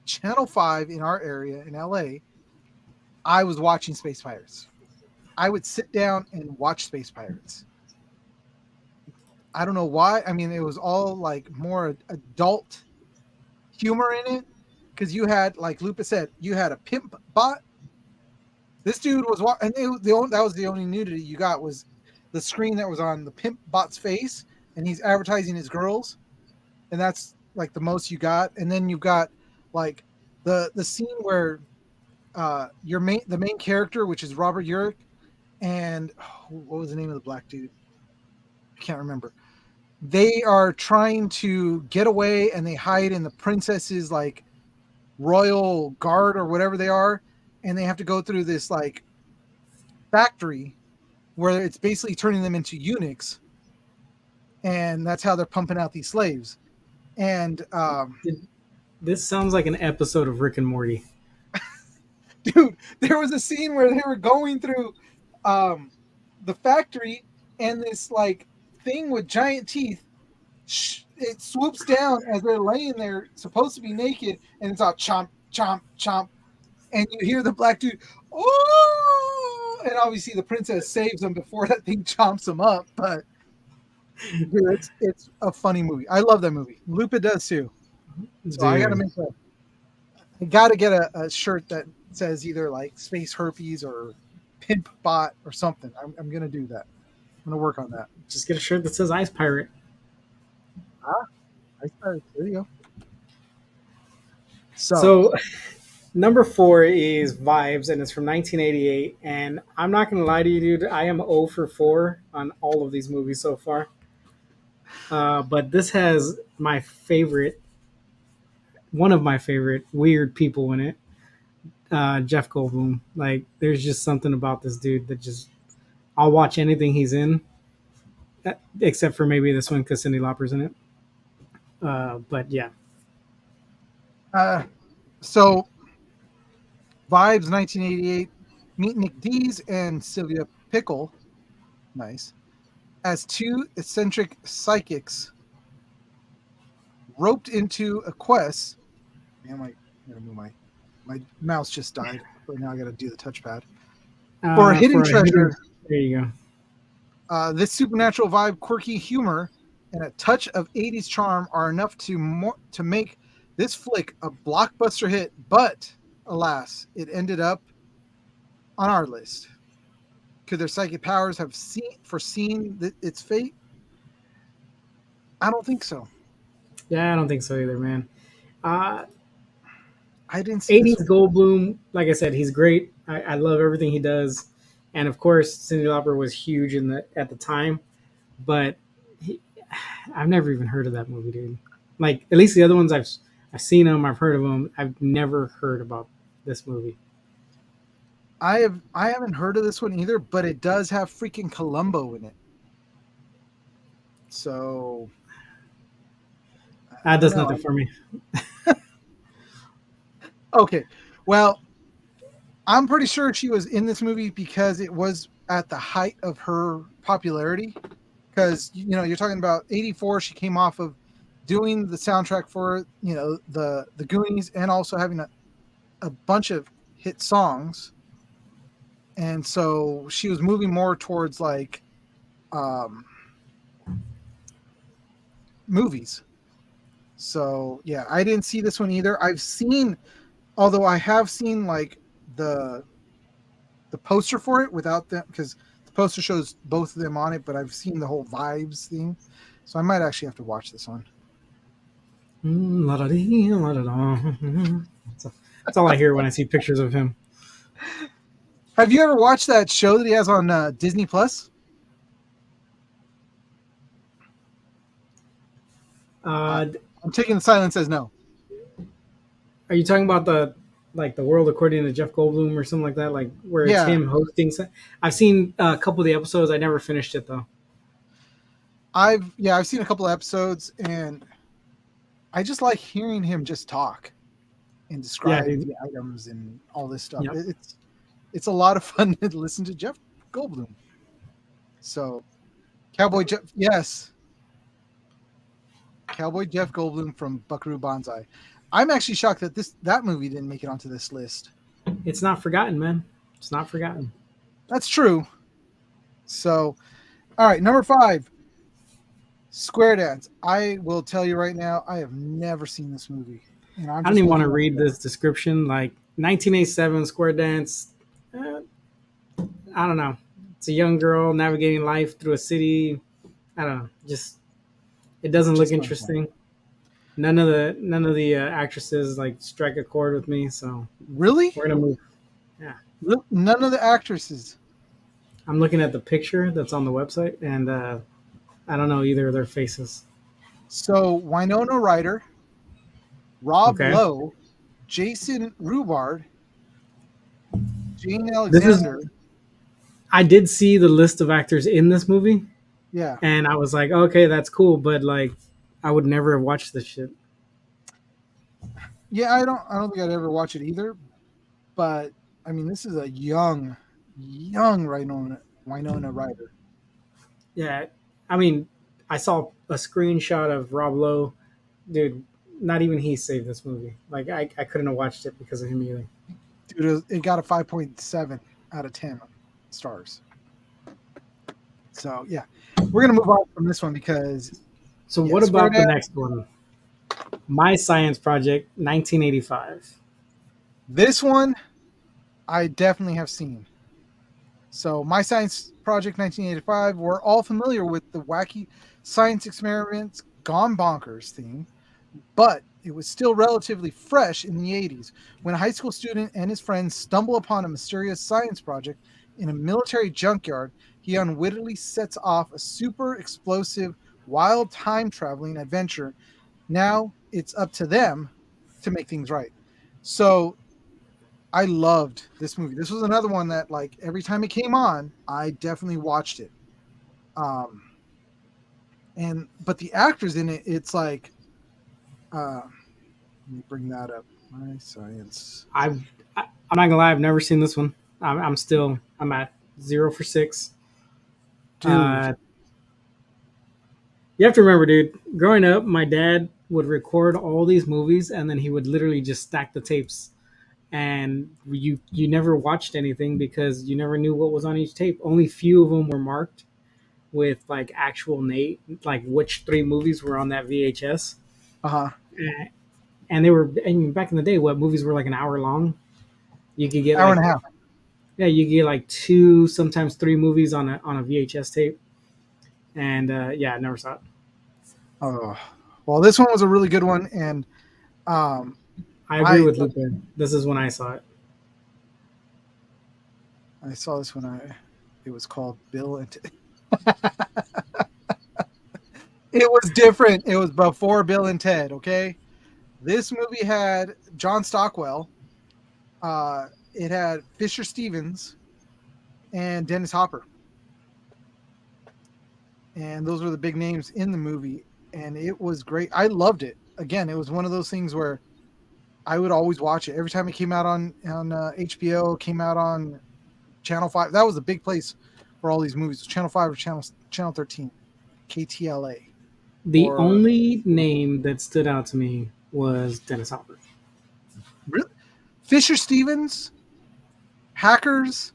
Channel 5 in our area in LA, I was watching Space Pirates. I would sit down and watch Space Pirates. I don't know why. I mean, it was all like more adult humor in it because you had, like Lupa said, you had a pimp bot. This dude was, and that was the only nudity you got was the screen that was on the pimp bot's face, and he's advertising his girls, and that's like the most you got. And then you got like the scene where the main character, which is Robert Urich, and what was the name of the black dude? I can't remember. They are trying to get away, and they hide in the princess's like royal guard or whatever they are, and they have to go through this like factory where it's basically turning them into eunuchs, and that's how they're pumping out these slaves. And This sounds like an episode of Rick and Morty. dude, there was a scene where they were going through the factory, and this like thing with giant teeth, it swoops down as they're laying there, supposed to be naked, and it's all chomp, chomp, chomp, and you hear the black dude, oh, and obviously the princess saves him before that thing chomps him up. But dude, it's a funny movie. I love that movie. Lupa does too. So I gotta get a shirt that says either like Space Herpes or Pimp Bot or something. I'm gonna do that. I'm gonna work on that. Just get a shirt that says Ice Pirate. There you go. So number 4 is Vibes, and it's from 1988. And I'm not going to lie to you, dude. I am 0 for 4 on all of these movies so far. But this has my favorite, one of my favorite weird people in it, Jeff Goldblum. Like, there's just something about this dude that just, I'll watch anything he's in, except for maybe this one because Cyndi Lauper's in it. But yeah. So Vibes 1988, meet Nick Dees and Sylvia Pickle, nice, as two eccentric psychics roped into a quest. Man, my I'm gonna move my mouse just died, but now I got to do the touchpad. For a hidden treasure, there you go. this supernatural vibe, quirky humor, and a touch of 80s charm are enough to make this flick a blockbuster hit, but alas, it ended up on our list. Could their psychic powers have foreseen its fate? I don't think so. Yeah, I don't think so either, man. Uh, I didn't see 80s this. Goldblum, like I said, he's great. I love everything he does, and of course, Cyndi Lauper was huge at the time. But he, I've never even heard of that movie, dude. Like at least the other ones I've seen them, I've heard of them. I've never heard about this movie. I haven't heard of this one either, but it does have freaking Columbo in it. So That does nothing for me. Okay, well, I'm pretty sure she was in this movie because it was at the height of her popularity. Because you're talking about '84, she came off of doing the soundtrack for the Goonies and also having a bunch of hit songs, and so she was moving more towards like movies. So yeah, I didn't see this one either. Although I have seen like the poster for it without them, because the poster shows both of them on it, but I've seen the whole vibes thing, so I might actually have to watch this one. That's all I hear when I see pictures of him. Have you ever watched that show that he has on Disney Plus? I'm taking the silence as no. Are you talking about the world according to Jeff Goldblum or something like that? Like where it's him hosting? I've seen a couple of the episodes. I never finished it though. I've seen a couple of episodes, and I just like hearing him just talk and describe the items and all this stuff. Yep. It's a lot of fun to listen to Jeff Goldblum. So, Cowboy Jeff Goldblum from Buckaroo Banzai. I'm actually shocked that that movie didn't make it onto this list. It's not forgotten, man. It's not forgotten. That's true. So, all right, number 5, Square Dance. I will tell you right now, I have never seen this movie. And I don't even want to read this description. Like 1987 Square Dance. I don't know. It's a young girl navigating life through a city. I don't know. Just it doesn't look interesting. None of the actresses like strike a chord with me. So really, we're gonna move. Yeah. None of the actresses. I'm looking at the picture that's on the website, and I don't know either of their faces. So Winona Ryder, Rob Lowe, Jason Rubard, Jane Alexander. I did see the list of actors in this movie. Yeah. And I was like, okay, that's cool, but like I would never have watched this shit. Yeah, I don't think I'd ever watch it either. But I mean, this is a young Winona Ryder. Yeah. I mean, I saw a screenshot of Rob Lowe. Dude, not even he saved this movie. Like I couldn't have watched it because of him either. Dude, it got a 5.7 out of 10 stars. So yeah, we're gonna move on from this one because. So what about the next one? My Science Project, 1985. This one, I definitely have seen. So My Science Project, 1985. We're all familiar with the wacky science experiments gone bonkers theme, but it was still relatively fresh in the 80s when a high school student and his friends stumble upon a mysterious science project in a military junkyard. He unwittingly sets off a super explosive, wild time-traveling adventure. Now it's up to them to make things right. So I loved this movie. This was another one that, like, every time it came on, I definitely watched it. But the actors in it, it's like, let me bring that up. My Science. I'm not gonna lie, I've never seen this one. I'm at 0 for 6. Dude. You have to remember, dude, growing up, my dad would record all these movies, and then he would literally just stack the tapes, and you never watched anything because you never knew what was on each tape. Only few of them were marked with like actual Nate, like which three movies were on that VHS. Uh-huh. And they were, and back in the day, what movies were like an hour long. You could get Hour like, and a half. yeah, you get like two, sometimes three movies on a VHS tape. And yeah, I never saw it. Oh, well, this one was a really good one, and um, I agree I with Lupe. This is when I saw it. I saw this when it was called Bill and Ted. It was different. It was before Bill and Ted. Okay, this movie had John Stockwell. It had Fisher Stevens and Dennis Hopper, and those were the big names in the movie. And it was great. I loved it. Again, it was one of those things where I would always watch it every time it came out on HBO, came out on Channel 5. That was a big place for all these movies. Channel 5 or Channel 13, KTLA. The Or only name that stood out to me was Dennis Hopper. really? Fisher Stevens, Hackers,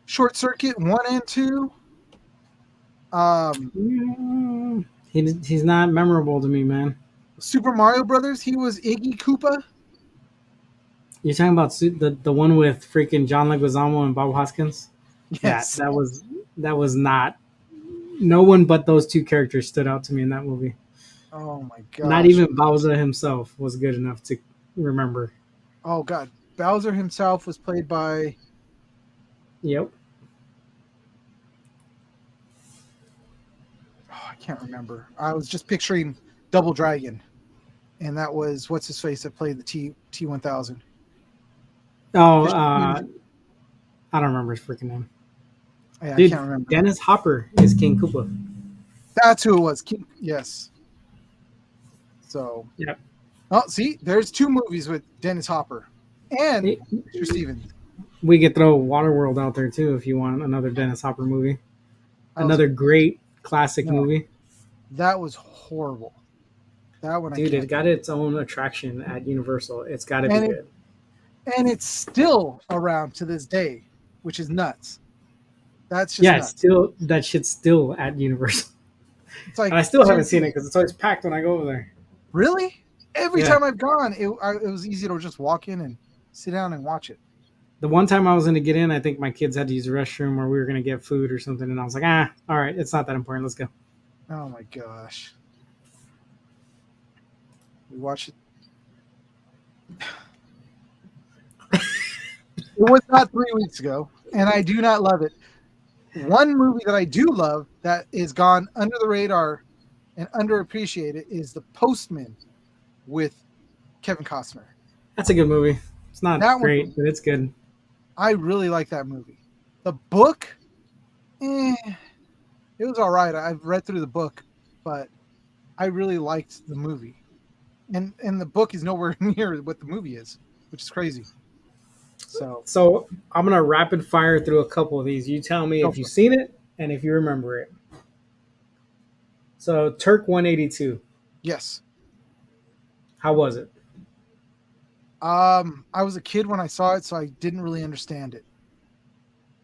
Short Circuit 1 and 2. He's not memorable to me, man. Super Mario Brothers, he was Iggy Koopa. You're talking about the one with freaking John Leguizamo and Bob Hoskins? Yes. That was not. No one but those two characters stood out to me in that movie. Oh my god. Not even Bowser himself was good enough to remember. Oh god. Bowser himself was played by. Yep. Oh, I can't remember. I was just picturing Double Dragon, and that was what's his face that played the T-1000. Oh, I don't remember his freaking name. Yeah, Dude, I can't remember. Dennis Hopper is King Koopa. That's who it was. Yes. So. Yep. Oh, see, there's two movies with Dennis Hopper and Mr. Stevens. We could throw Waterworld out there too if you want another Dennis Hopper movie. Another great classic movie. That was horrible. That one, dude, it got its own attraction at Universal. It's got to be good. And it's still around to this day, which is nuts. That's just nuts. Still that shit's still at Universal. It's like, and I still haven't seen it because it's always packed when I go over there. Really? Every time I've gone, it was easy to just walk in and sit down and watch it. The one time I was going to get in, I think my kids had to use the restroom or we were going to get food or something. And I was like, all right, it's not that important. Let's go. Oh, my gosh. We watched it. It was not 3 weeks ago, and I do not love it. One movie that I do love that is gone under the radar and underappreciated is The Postman with Kevin Costner. That's a good movie. It's not great, but it's good. I really like that movie. The book, it was all right. I've read through the book, but I really liked the movie. And the book is nowhere near what the movie is, which is crazy. So I'm gonna rapid fire through a couple of these. You tell me if you've seen it and if you remember it. So Turk 182. Yes. How was it? I was a kid when I saw it, so I didn't really understand it.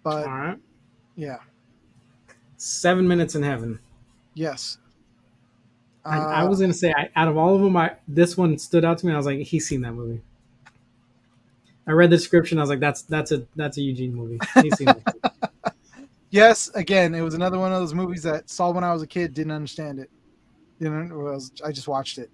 But all right. Yeah. 7 Minutes in Heaven. Yes. I was gonna say out of all of them, this one stood out to me. I was like, he's seen that movie. I read the description. I was like, that's a Eugene movie. He's seen it. Yes, again, it was another one of those movies that saw when I was a kid, didn't understand it. I just watched it.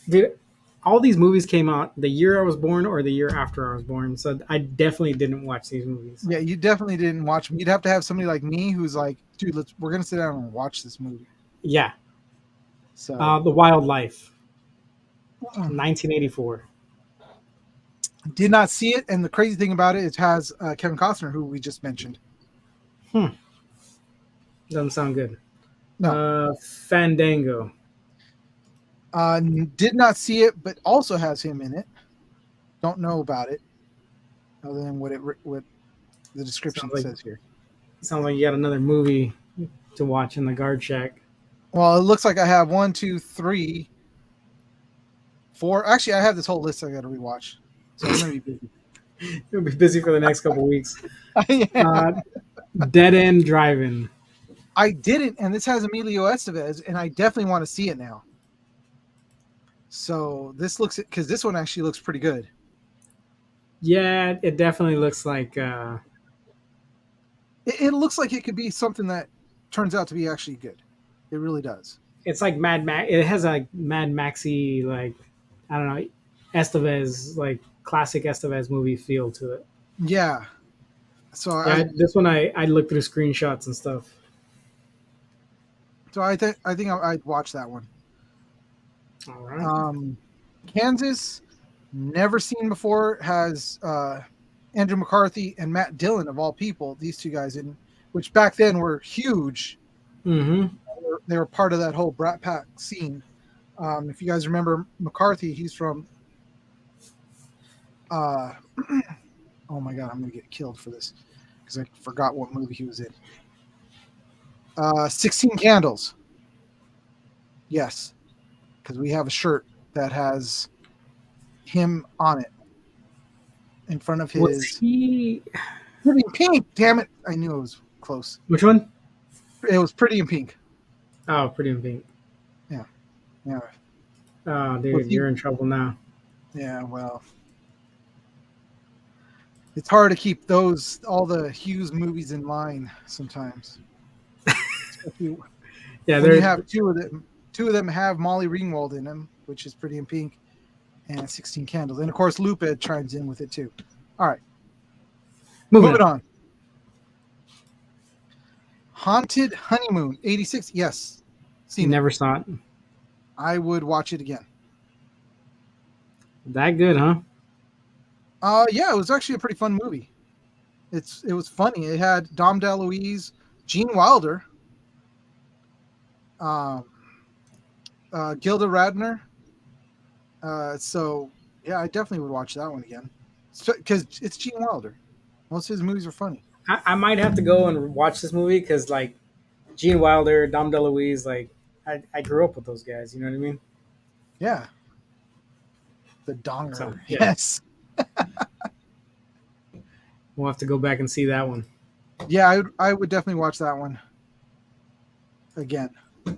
Dude, all these movies came out the year I was born or the year after I was born, so I definitely didn't watch these movies. Yeah, you definitely didn't watch them. You'd have to have somebody like me who's like, dude, we're gonna sit down and watch this movie. Yeah. So The Wildlife, 1984. Did not see it, and the crazy thing about it has Kevin Costner, who we just mentioned. Doesn't sound good. No. Fandango. Did not see it, but also has him in it. Don't know about it, other than what the description says here. Sounds like you got another movie to watch in the guard shack. Well, it looks like I have 1, 2, 3, 4. Actually, I have this whole list I got to rewatch, so I'm gonna be busy. You'll be busy for the next couple weeks. Yeah. Uh, Dead End Driving. I didn't, and this has Emilio Estevez, and I definitely want to see it now. So this looks, because this one actually looks pretty good. Yeah, it definitely looks like. It looks like it could be something that turns out to be actually good. It really does. It's like Mad Max. It has a Mad Maxy, like, I don't know, Estevez, like classic Estevez movie feel to it. Yeah. So Yeah, this one I looked through screenshots and stuff. I think I'd watch that one. All right. Kansas, never seen before, has Andrew McCarthy and Matt Dillon, of all people, these two guys in, which back then were huge. Mm-hmm. They were part of that whole Brat Pack scene. If you guys remember McCarthy, he's from oh my god, I'm gonna get killed for this because I forgot what movie he was in. 16 Candles. Yes, because we have a shirt that has him on it in front of Was his he? Pretty in Pink. Damn it! I knew it was close. Which one? It was Pretty in Pink. Oh, Pretty in Pink. Yeah. Oh, dude, you're in trouble now. Yeah. Well, it's hard to keep all the Hughes movies in line sometimes. Yeah, when you have two of them. Two of them have Molly Ringwald in them, which is Pretty in Pink, and 16 Candles, and of course Lupa chimes in with it too. All right, moving on. Haunted Honeymoon, 86. Yes, never saw it. I would watch it again. That good, huh? Yeah, it was actually a pretty fun movie. It was funny. It had Dom DeLuise, Gene Wilder, Gilda Radner. So yeah, I definitely would watch that one again because it's Gene Wilder. Most of his movies are funny. I might have to go and watch this movie because, like, Gene Wilder, Dom DeLuise, like, I grew up with those guys. You know what I mean? Yeah. The Donger. So, yeah. Yes. We'll have to go back and see that one. Yeah, I would definitely watch that one again. All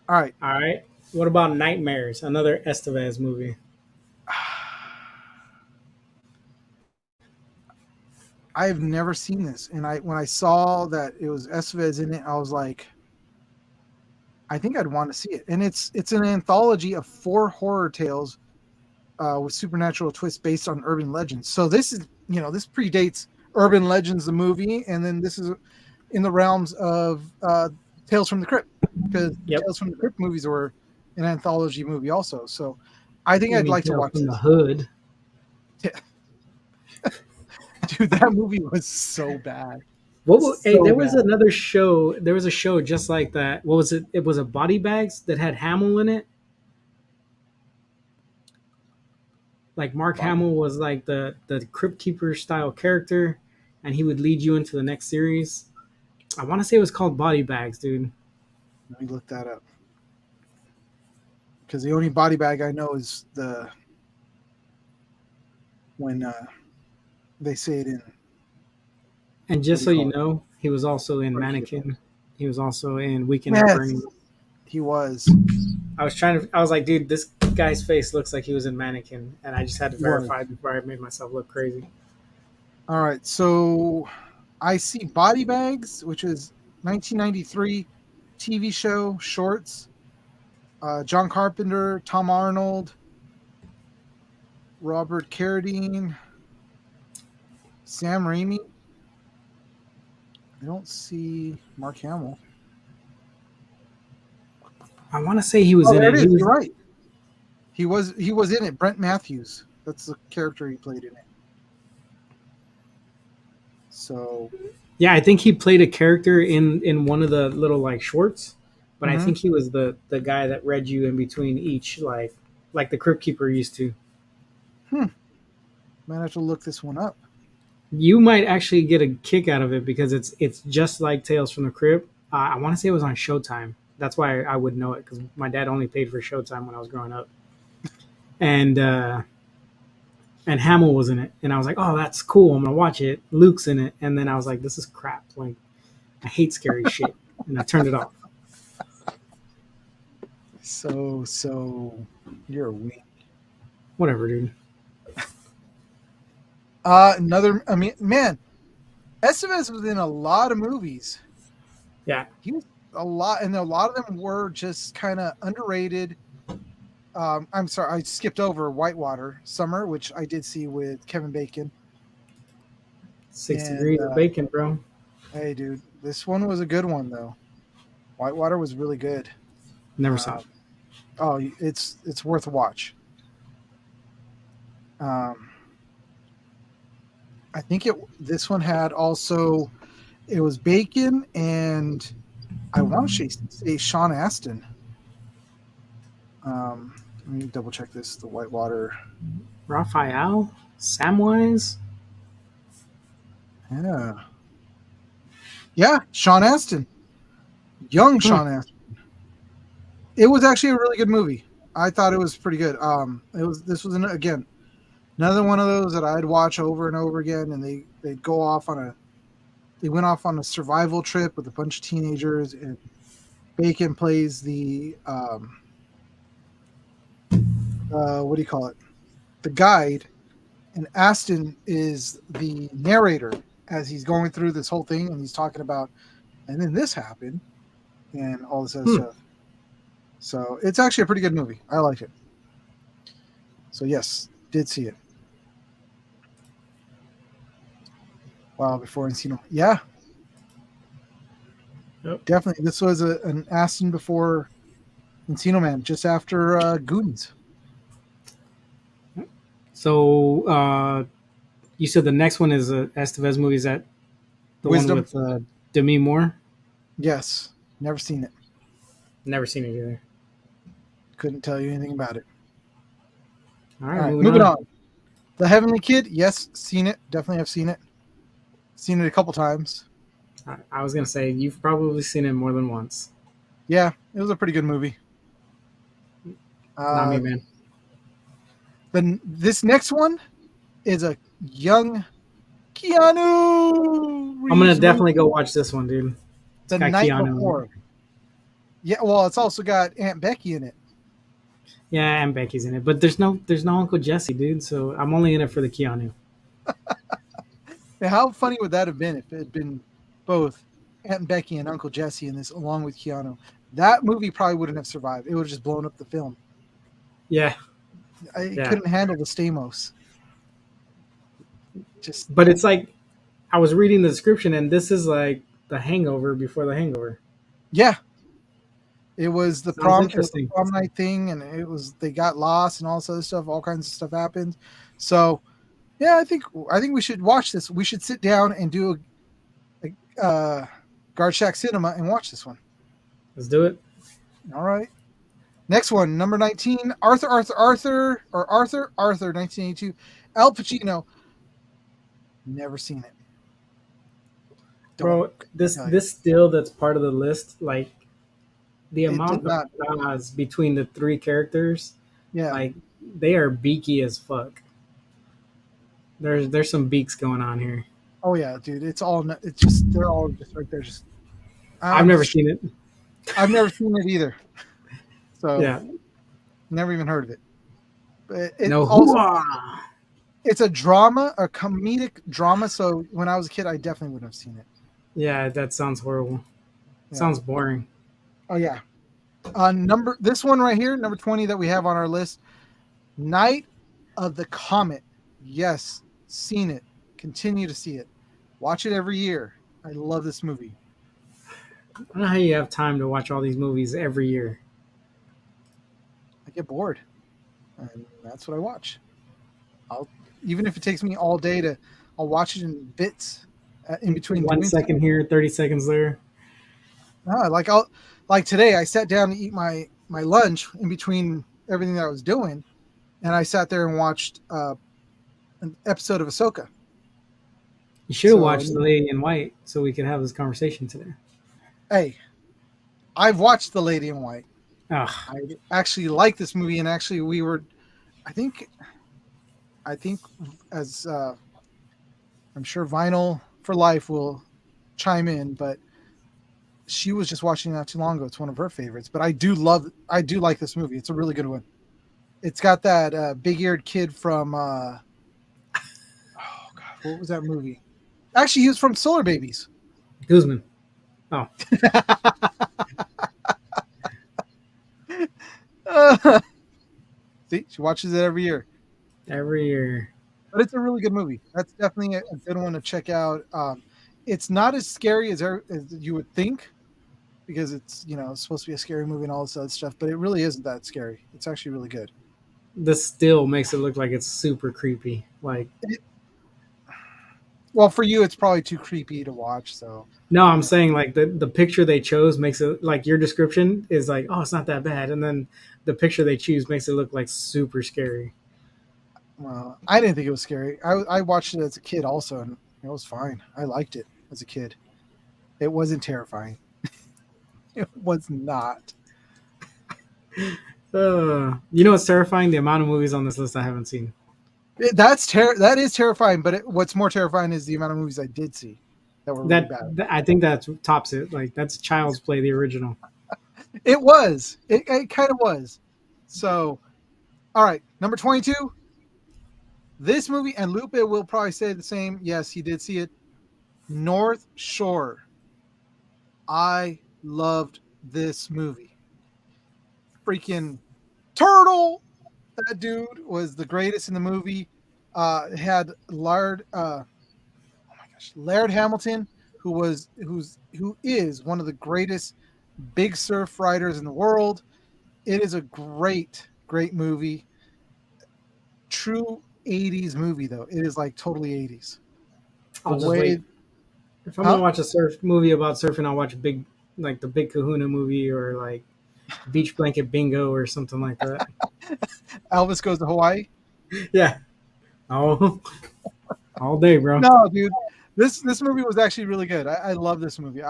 right. All right. What about Nightmares? Another Estevez movie. I've never seen this, and when I saw that it was Estevez in it, I was like, I think I'd want to see it. And it's an anthology of 4 horror tales with supernatural twists based on urban legends. So this is, this predates Urban Legends, the movie, and then this is in the realms of Tales from the Crypt, because Tales from the Crypt movies were an anthology movie also. So I think I'd like to watch from this. the Hood. Dude, that movie was so bad. There was another show. There was a show just like that. What was it? It was a Body Bags that had Hamill in it. Like Mark Hamill was like the Crypt Keeper style character, and he would lead you into the next series. I want to say it was called Body Bags, dude. Let me look that up. Because the only body bag I know is when they say it in. And just so you know, he was also in Mannequin. He was also in Weekend at Bernie's. He was. I was like, dude, this guy's face looks like he was in Mannequin, and I just had to verify before I made myself look crazy. All right, so I see Body Bags, which is 1993 TV show shorts. John Carpenter, Tom Arnold, Robert Carradine, Sam Raimi. I don't see Mark Hamill. I want to say he was in it. You're right. He was in it. Brent Matthews. That's the character he played in it. So. Yeah, I think he played a character in one of the little like shorts, but I think he was the guy that read you in between each, like the Crypt Keeper used to. Might have to look this one up. You might actually get a kick out of it because it's just like Tales from the Crypt. I want to say it was on Showtime. That's why I would know it, because my dad only paid for Showtime when I was growing up. and Hamill was in it, and I was like, oh, that's cool. I'm gonna watch it. Luke's in it, and then I was like, this is crap. Like, I hate scary shit, and I turned it off. So you're weak. Whatever, dude. I mean, man, Estevez was in a lot of movies. Yeah, He was a lot, and a lot of them were just kind of underrated. I'm sorry, I skipped over Whitewater Summer, which I did see with Kevin Bacon. 6 degrees of And bacon, bro. hey, dude, this one was a good one though. Whitewater was really good. Never saw it. Oh, it's worth a watch. I think this one had also it was Bacon and I want to say Sean Astin. Let me double check this. The Whitewater. Raphael, Samwise. Yeah, Sean Astin, young Sean Astin. It was actually a really good movie. I thought it was pretty good. This was again another one of those that I'd watch over and over again, and they'd go off on a they went off on a survival trip with a bunch of teenagers, and Bacon plays the what do you call it? The guide, and Aston is the narrator as he's going through this whole thing, and he's talking about, and then this happened, and all this other stuff. So it's actually a pretty good movie. I liked it. So yes, did see it. Wow, before Encino. Yeah. Yep. Definitely. This was an Aston before Encino Man, just after Goonies. So you said the next one is a Estevez movie. Is that the Wisdom. one with Demi Moore? Yes. Never seen it. Never seen it either. Couldn't tell you anything about it. All right, All right, moving on. The Heavenly Kid. Yes, seen it. Definitely have seen it. Seen it a couple times. I was gonna say you've probably seen it more than once. Yeah, it was a pretty good movie. Not me, man. Then this next one is a young Keanu. I'm gonna Reeves definitely movie. go watch this one, dude. The got night Keanu in it. before. Yeah, well, it's also got Aunt Becky in it. Yeah, and Becky's in it, but there's no Uncle Jesse, dude. So I'm only in it for the Keanu. Now, how funny would that have been if it had been both Aunt Becky and Uncle Jesse in this, along with Keanu? That movie probably wouldn't have survived. It would have just blown up the film. Yeah, It couldn't handle the Stamos. But it's like I was reading the description, and this is like the Hangover before the Hangover. Yeah. It was the Sounds prom night thing, and they got lost and all this other stuff. All kinds of stuff happened. So, yeah, I think we should watch this. We should sit down and do a Guard Shack Cinema and watch this one. Let's do it. All right. Next one, number 19, Arthur, 1982. Al Pacino. Never seen it. Bro, this still that's part of the list. Like the amount of nods between the three characters, like they are beaky as fuck. There's some beaks going on here. Oh yeah, dude, they're all just right there. I've never seen it. I've never seen it either. So yeah, never even heard of it. But it's a drama, a comedic drama. So when I was a kid, I definitely wouldn't have seen it. Yeah, that sounds horrible. Yeah. Sounds boring. Oh yeah. This one right here, number 20 that we have on our list, Night of the Comet. Yes, seen it. Continue to see it. Watch it every year. I love this movie. I don't know how you have time to watch all these movies every year. I get bored, and that's what I watch. Even if it takes me all day I'll watch it in bits, in between. 1 second here, 30 seconds there. No, like today, I sat down to eat my lunch in between everything that I was doing, and I sat there and watched an episode of Ahsoka. You should have watched The Lady in White so we could have this conversation today. Hey, I've watched The Lady in White. Ugh. I actually like this movie, and actually we were I think as I'm sure Vinyl for Life will chime in, but she was just watching it not too long ago. It's one of her favorites. But I do like this movie. It's a really good one. It's got that big-eared kid from oh god, what was that movie? Actually, he was from Solar Babies. Guzman. Oh, See, she watches it every year. every year. But it's a really good movie. That's definitely a good one to check out. It's not as scary as you would think, because it's it's supposed to be a scary movie and all this other stuff, but it really isn't that scary. It's actually really good. This still makes it look like it's super creepy. Like, Well, for you, it's probably too creepy to watch. So no, I'm saying like the picture they chose makes it like your description is like, oh, it's not that bad, and then the picture they choose makes it look like super scary. well, I didn't think it was scary. I watched it as a kid also, and it was fine. I liked it as a kid. It wasn't terrifying. It was not. What's terrifying? The amount of movies on this list I haven't seen. That is terrifying. But what's more terrifying is the amount of movies I did see that were really bad. I think that tops it. Like that's Child's Play, the original. It was. It kind of was. So, all right, number 22. This movie, and Lupe will probably say the same. Yes, he did see it. North Shore. I loved this movie. Freaking turtle. That dude was the greatest in the movie. It had Laird Hamilton, who is one of the greatest big surf riders in the world. It is a great movie. True 80s movie though. It is like totally 80s. I'll just wait. If I'm gonna watch a surf movie about surfing, I'll watch the Big Kahuna movie or like Beach Blanket Bingo or something like that. Elvis Goes to Hawaii. Yeah. Oh, all day, bro. No, dude. This movie was actually really good. I love this movie.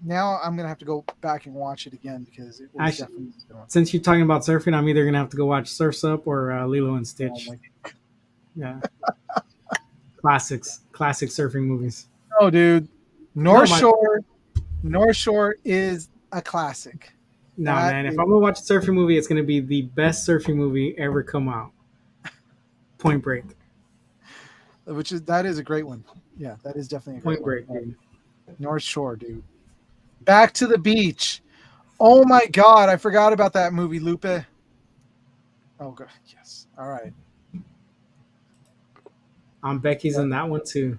Now I'm gonna have to go back and watch it again because it was definitely good. Since you're talking about surfing, I'm either gonna have to go watch Surf's Up or Lilo and Stitch. Oh, yeah. Classic surfing movies. Oh, dude. North Shore is a classic. No, man. If I'm gonna watch a surfing movie, it's gonna be the best surfing movie ever come out. Point Break. That is a great one. Yeah, that is definitely a great Point Break, dude. North Shore, dude. Back to the Beach. Oh my God, I forgot about that movie, Lupe. Oh god, yes. All right. Becky's in that one too.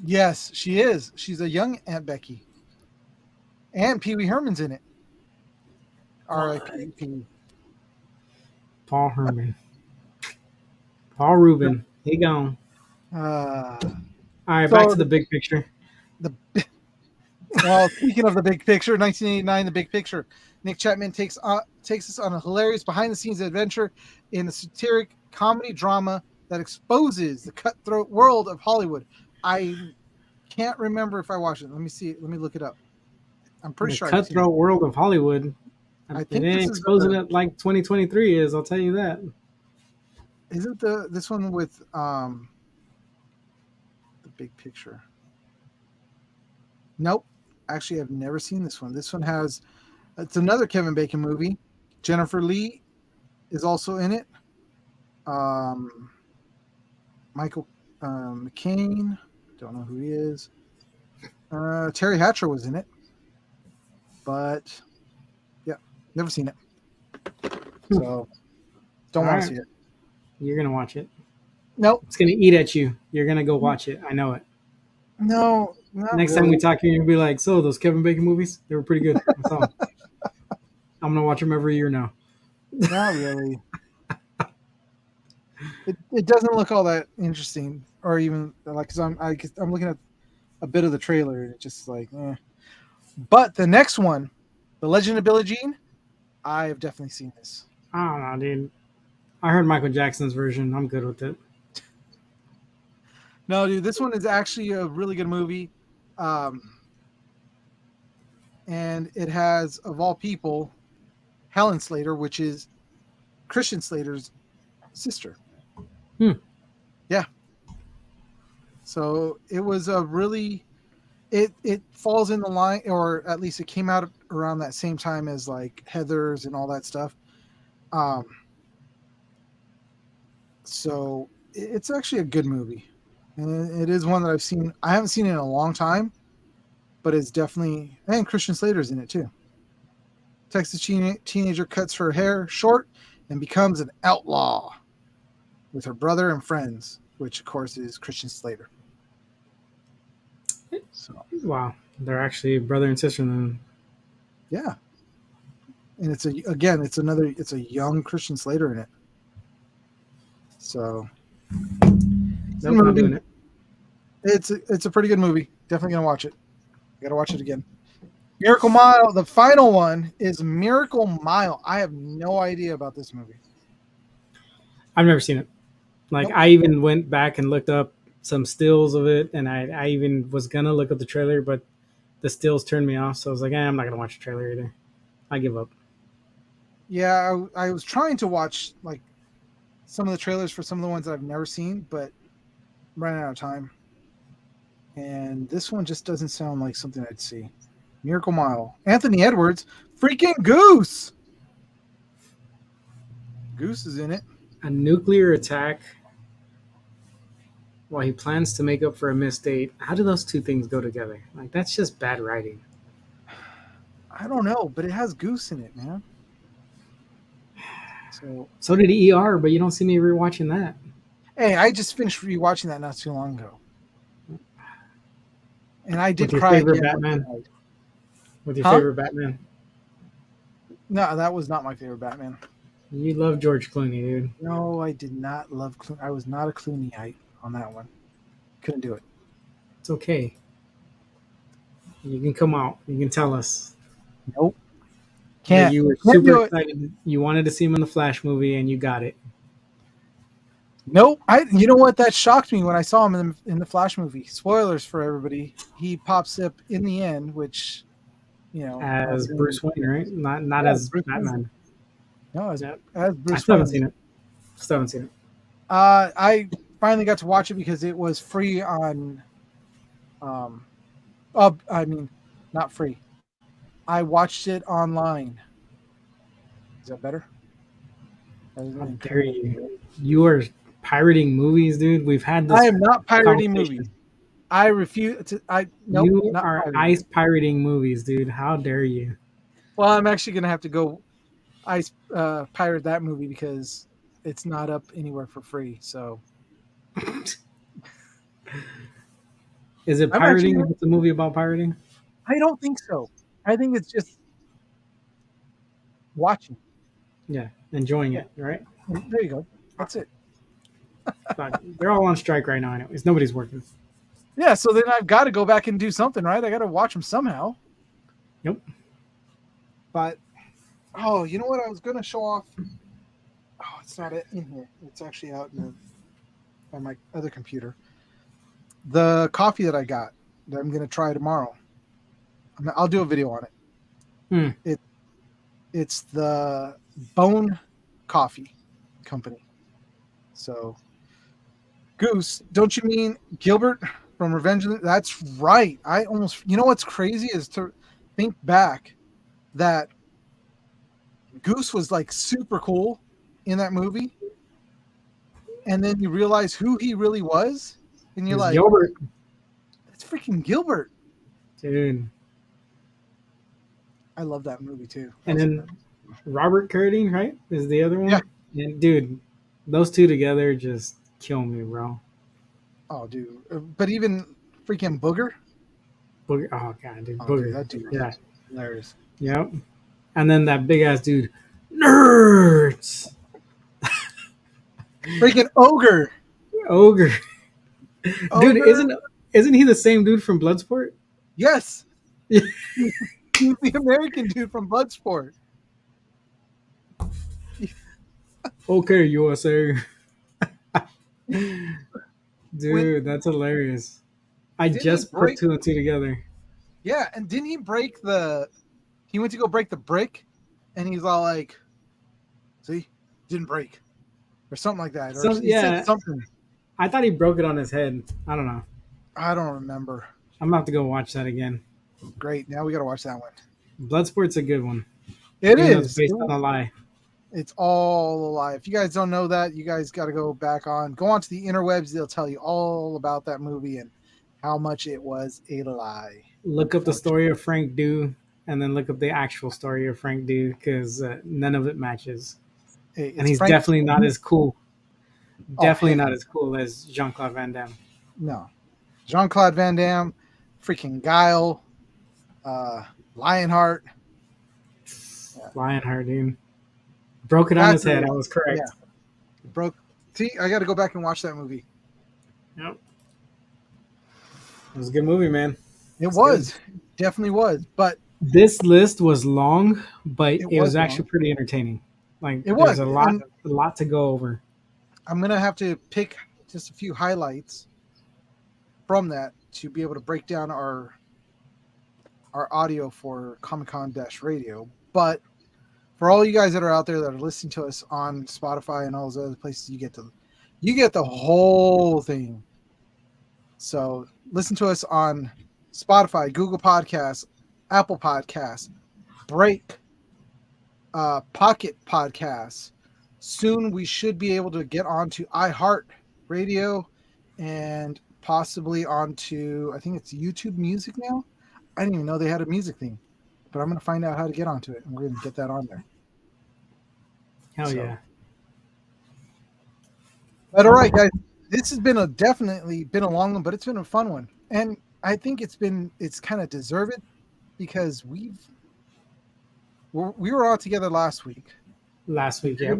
Yes, she is. She's a young Aunt Becky. And Pee Wee Herman's in it. R.I.P. Paul Herman. Paul Rubin. He gone. All right, back to the big picture. Well, speaking of the big picture, 1989, The Big Picture. Nick Chapman takes us on a hilarious behind-the-scenes adventure in a satiric comedy drama that exposes the cutthroat world of Hollywood. I can't remember if I watched it. Let me see. Let me look it up. I'm pretty sure. Cutthroat world of Hollywood. I think it ain't exposing it like 2023 is. I'll tell you that. Isn't this one with The Big Picture? Nope. Actually, I've never seen this one. This one it's another Kevin Bacon movie. Jennifer Lee is also in it. Michael McCain. Don't know who he is. Terry Hatcher was in it. But, yeah, never seen it. So, don't want to see it. You're going to watch it. Nope. It's going to eat at you. You're going to go watch it. I know it. No. Next time we talk here, you'll be like, so those Kevin Bacon movies, they were pretty good. I saw them. I'm going to watch them every year now. Not really. It doesn't look all that interesting, or even like, because I'm looking at a bit of the trailer and it's just like, eh. But the next one, The Legend of Billie Jean, I've definitely seen this. I don't know, dude. I heard Michael Jackson's version. I'm good with it. No, dude, this one is actually a really good movie. And it has, of all people, Helen Slater, which is Christian Slater's sister. Hmm. Yeah. So it was a really it falls in the line, or at least it came out around that same time as like Heathers and all that stuff. Um, so it's actually a good movie, and it is one that I've seen. I haven't seen it in a long time, but it's definitely, and Christian Slater's in it too. Texas teenager cuts her hair short and becomes an outlaw with her brother and friends, which of course is Christian Slater. So Wow, they're actually brother and sister. Then yeah, and it's a young Christian Slater in it. So it's a nope, not doing movie. it. It's a pretty good movie. Definitely gonna watch it. I gotta watch it again. Miracle Mile. The final one is Miracle Mile. I have no idea about this movie. I've never seen it. Like Nope. I even went back and looked up some stills of it, and I even was gonna look up the trailer, but the stills turned me off. So I was like, I'm not gonna watch the trailer either. I give up. Yeah, I was trying to watch like some of the trailers for some of the ones that I've never seen, but I'm running out of time. And this one just doesn't sound like something I'd see. Miracle Mile. Anthony Edwards, freaking Goose. Goose is in it. A nuclear attack while he plans to make up for a missed date. How do those two things go together? Like that's just bad writing. I don't know, but it has Goose in it, man. So did ER, but you don't see me rewatching that. Hey, I just finished rewatching that not too long ago, and I did With your cry favorite again. Batman? With your Huh? favorite Batman? No, that was not my favorite Batman. You love George Clooney, dude. No, I did not love Clooney. I was not a Clooneyite on that one. Couldn't do it. It's okay. You can come out. You can tell us. Nope. That Can't. you were Can't do super it. excited. You wanted to see him in the Flash movie, and you got it. Nope. You know what? That shocked me when I saw him in the Flash movie. Spoilers for everybody. He pops up in the end, which, you know, As Bruce Wayne, right? Not Yeah, as Bruce Wayne. Batman. No, as Yep. Bruce I still haven't Wayne. seen it. Still haven't seen it. I finally got to watch it because it was free on. I mean, not free. I watched it online. Is that better? How dare you? You are pirating movies, dude. We've had this. I am not pirating conversation. movies. I refuse to. Nope, You not are pirating. ice pirating movies, dude. How dare you? Well, I'm actually gonna have to go ice pirate that movie because it's not up anywhere for free. So Is it I'm pirating actually- if it's a movie about pirating? I don't think so. I think it's just watching. Yeah, enjoying it, right? There you go. That's it. But they're all on strike right now, anyways. Nobody's working. Yeah. So then I've got to go back and do something, right? I got to watch them somehow. Nope. But oh, you know what? I was gonna show off. Oh, it's not in here. It's actually out on my other computer. The coffee that I got that I'm gonna try tomorrow. I'll do a video on it. It's the Bone Coffee Company. So, Goose, don't you mean Gilbert from Revenge of the... That's right. I almost... You know what's crazy is to think back that Goose was like super cool in that movie. And then you realize who he really was. And you're It's like, Gilbert, that's freaking Gilbert. dude. I love that movie too. And then Robert Carradine, right, is the other one. Yeah. And dude, those two together just kill me, bro. Oh, dude. But even freaking Booger. Booger, oh god, dude, Oh, Booger. dude, that dude Yeah, is hilarious. yep. And then that big ass dude, nerds, Freaking Ogre. ogre. Dude, Ogre. isn't he the same dude from Bloodsport? Yes. Yeah. He's the American dude from Bloodsport. Okay, USA. Dude, that's hilarious. I Didn't just he break- put two and two together. Yeah, and didn't he break the... He went to go break the brick, and he's all like, see? didn't break, or something like that, or So he said yeah, something. I thought he broke it on his head. I don't know. I don't remember. I'm gonna have to go watch that again. Great, now we got to watch that one. Bloodsport's a good one, It even though it's is. based on a lie. It's all a lie. If you guys don't know that, you guys got to go onto the interwebs. They'll tell you all about that movie and how much it was a lie. Look up the story of Frank Dew, and then look up the actual story of Frank Dew because none of it matches. Hey, And it's he's Frank. definitely not as cool. Oh, Definitely heck not as cool as Jean Claude Van Damme. no. Jean-Claude Van Damme, freaking Guile, Lionheart. Lionheart, dude. Broke it on his head. I was correct. Yeah. Broke. See, I got to go back and watch that movie. Yep. It was a good movie, man. It was. Definitely was. But this list was long, but it was actually long. pretty entertaining. Like it there's was a lot to go over. I'm gonna have to pick just a few highlights from that to be able to break down our audio for Comic-Con Radio. But for all you guys that are out there that are listening to us on Spotify and all those other places, you get the whole thing. So listen to us on Spotify, Google Podcasts, Apple Podcasts, Break, Pocket Podcasts. Soon we should be able to get onto iHeart Radio and possibly onto, I think it's YouTube Music now. I didn't even know they had a music thing, but I'm going to find out how to get onto it, and we're going to get that on there. Hell yeah. But all right, guys, this has been definitely been a long one, but it's been a fun one. And I think it's kind of deserved because we were all together last week. Yeah.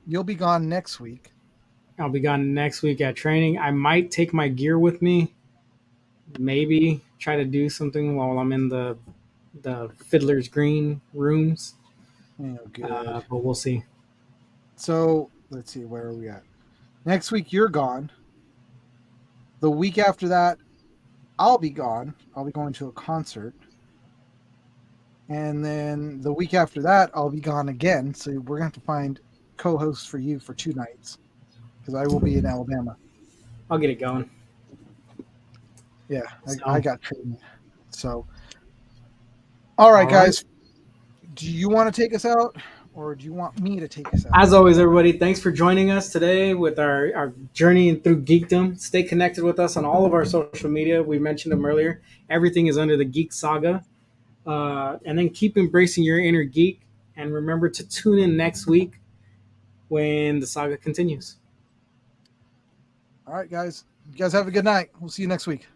You'll be gone next week. I'll be gone next week at training. I might take my gear with me. Maybe try to do something while I'm in the Fiddler's Green rooms. Oh, good. But we'll see. So let's see, where are we at? Next week you're gone. The week after that, I'll be gone. I'll be going to a concert. And then the week after that, I'll be gone again. So we're going to have to find co-hosts for you for 2 nights because I will be in Alabama. I'll get it going. Yeah, I got training. So, all right, guys. Do you want to take us out or do you want me to take us out? As always, everybody, thanks for joining us today with our journey through geekdom. Stay connected with us on all of our social media. We mentioned them earlier. Everything is under the Geek Saga. And then keep embracing your inner geek. And remember to tune in next week when the saga continues. All right, guys. You guys have a good night. We'll see you next week.